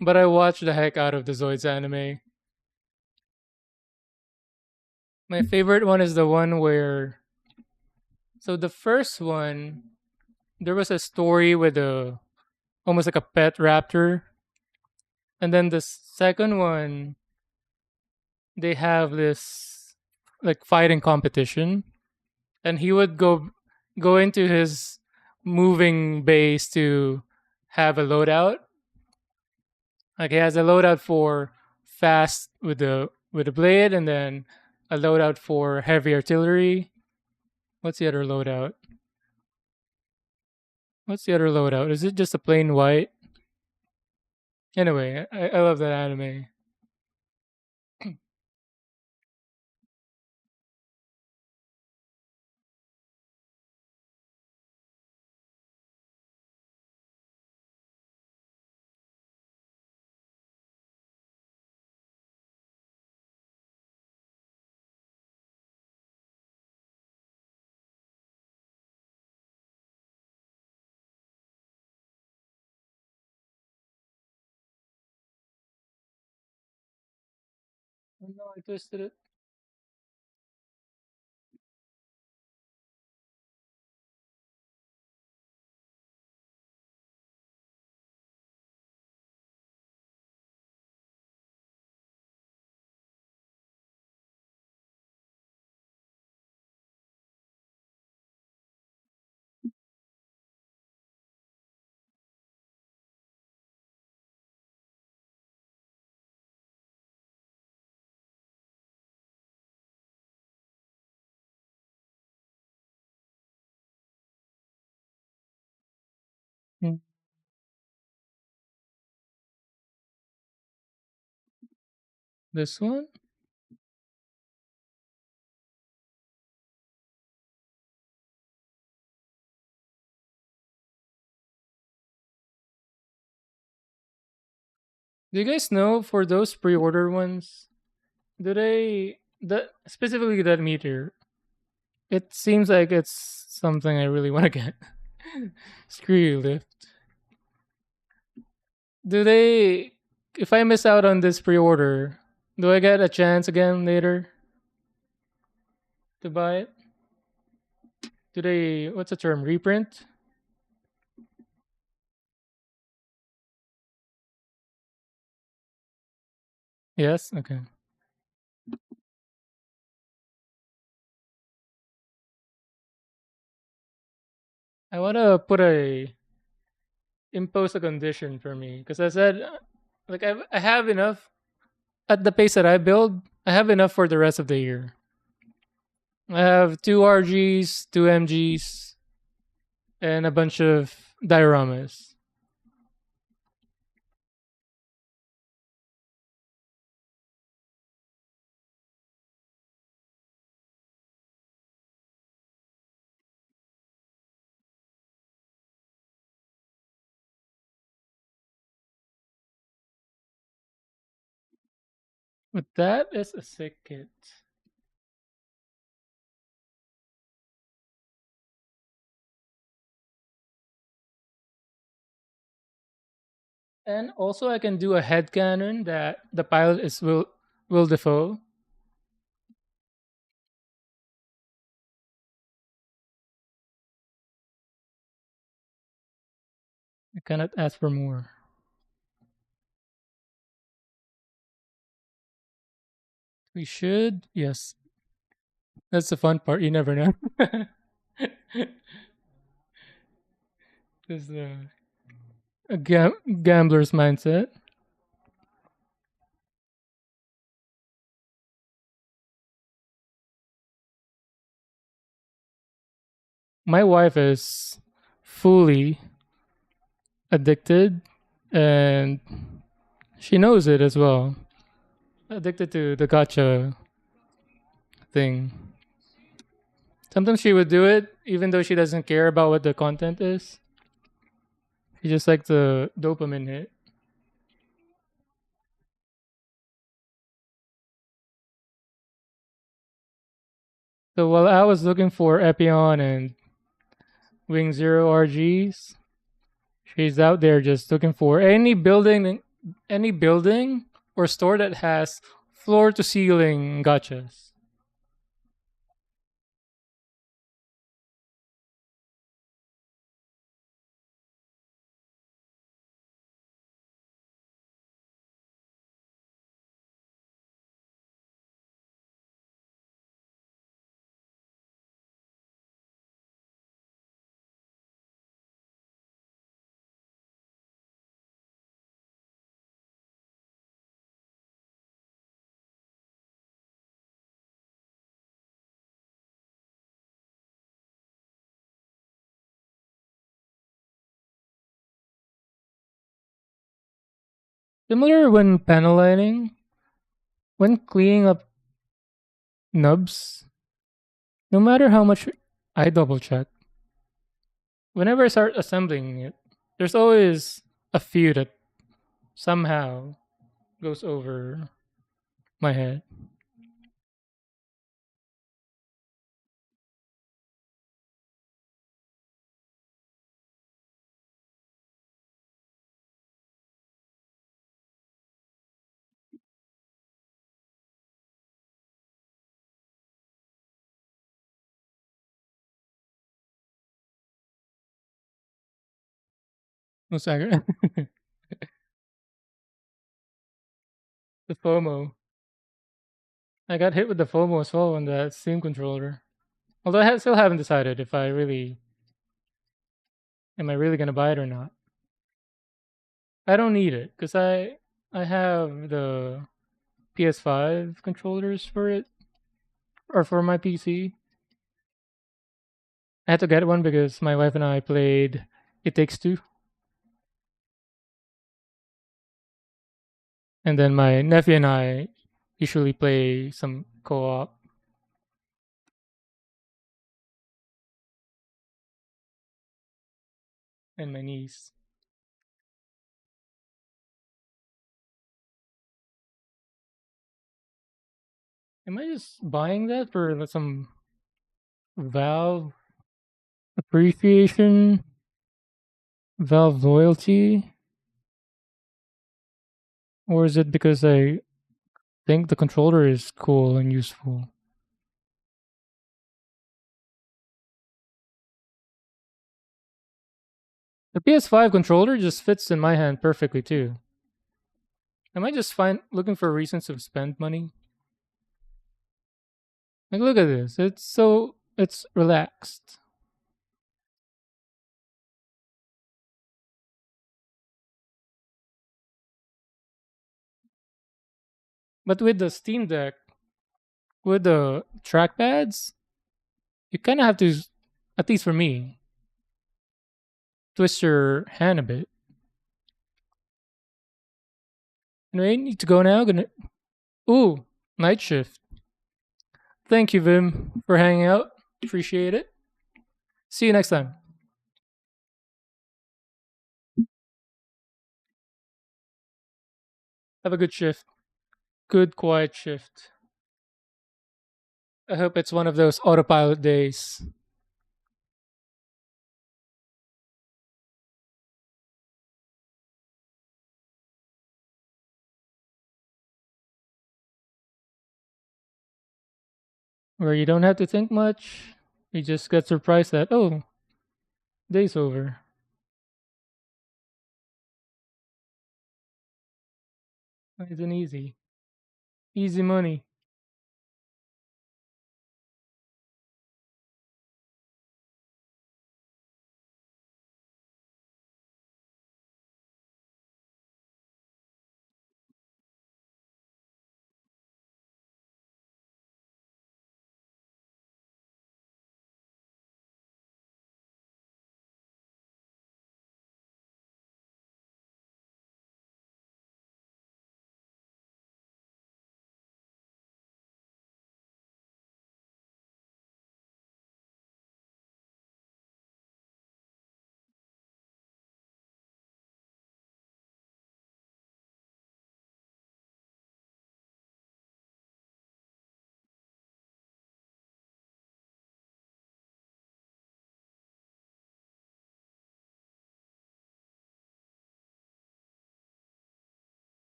but I watched the heck out of the Zoids anime. My favorite one is the one where. So the first one, there was a story with a almost like a pet raptor, and then the second one, they have this like fighting competition, and he would go into his moving base to have a loadout. Like he has a loadout for fast with the blade, and then a loadout for heavy artillery. What's the other loadout? What's the other loadout? Is it just a plain white? Anyway, I love that anime. Oh no, I twisted it. Hmm. This one? Do you guys know for those pre-order ones? Do they that specifically that meter? It seems like it's something I really want to get. Screw you, Lyft. Do they? If I miss out on this pre-order, do I get a chance again later to buy it? Do they? What's the term? Reprint? Yes. Okay. I want to put a impose a condition for me because I said like I have enough at the pace that I build. I have enough for the rest of the year. I have two RGs, two MGs, and a bunch of dioramas. But that is a sick kit. And also, I can do a head cannon that the pilot is Will Defoe. I cannot ask for more. We should, yes. That's the fun part. You never know. This is a gambler's mindset. My wife is fully addicted, and she knows it as well. Addicted to the gotcha thing. Sometimes she would do it even though she doesn't care about what the content is. She just like the dopamine hit. So while I was looking for Epion and Wing Zero RGs, she's out there just looking for any building or store that has floor to ceiling gotchas. Similar when panel lining, when cleaning up nubs, no matter how much I double check, whenever I start assembling it, there's always a few that somehow goes over my head. No sagre. The FOMO. I got hit with the FOMO as well on the Steam controller. Although still haven't decided if I really am I really gonna buy it or not. I don't need it because I have the PS5 controllers for it or for my PC. I had to get one because my wife and I played It Takes Two, and then my nephew and I usually play some co-op, and my niece. Am I just buying that for some Valve appreciation, Valve loyalty, or is it because I think the controller is cool and useful? The PS5 controller just fits in my hand perfectly too. Am I just looking for reasons to spend money? Like, look at this. It's relaxed. But with the Steam Deck, with the trackpads, you kind of have to, at least for me, twist your hand a bit. Anyway, need to go now. Gonna ooh, night shift. Thank you, Vim, for hanging out. Appreciate it. See you next time. Have a good shift. Good quiet shift. I hope it's one of those autopilot days where you don't have to think much. You just get surprised that, oh, day's over. Nice and easy. Easy money.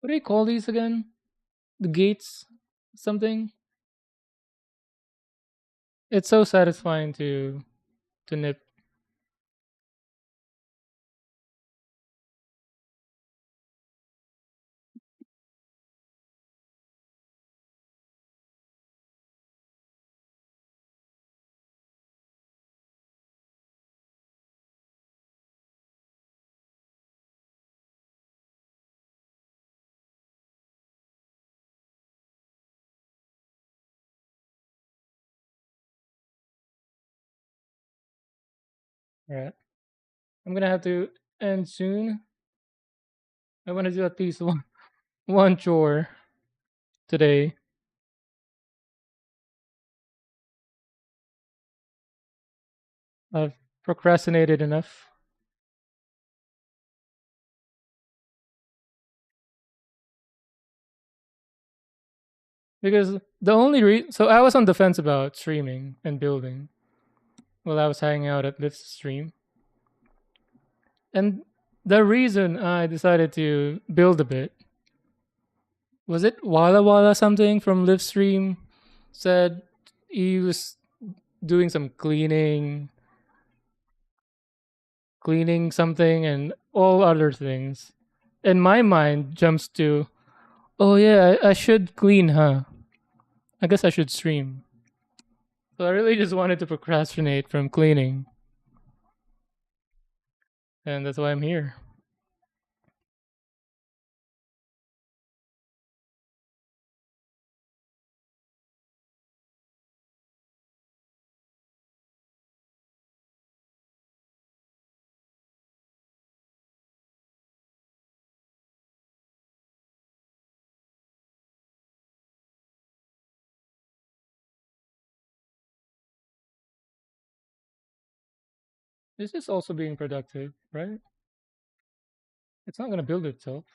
What do you call these again? The gates? Something? It's so satisfying to nip. Right. I'm gonna have to end soon. I want to do at least one chore today. I've procrastinated enough because the only so I was on the fence about streaming and building while I was hanging out at Lift's stream, and the reason I decided to build a bit was it Walla Walla something from Lift stream said he was doing some cleaning something and all other things. And my mind jumps to, oh yeah, I should clean, huh? I guess I should stream. So I really just wanted to procrastinate from cleaning, and that's why I'm here. This is also being productive, right? It's not going to build itself.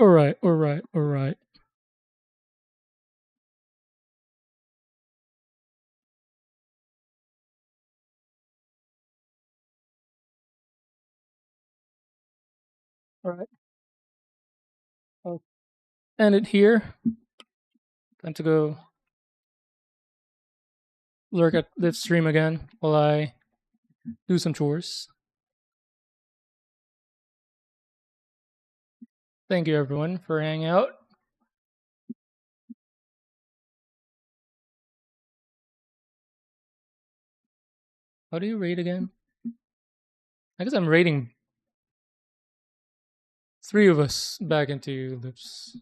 All right, all right, all right. All right. I'll end it here. Time to go lurk at this stream again while I do some chores. Thank you, everyone, for hanging out. How do you rate again? I guess I'm rating three of us back into lips.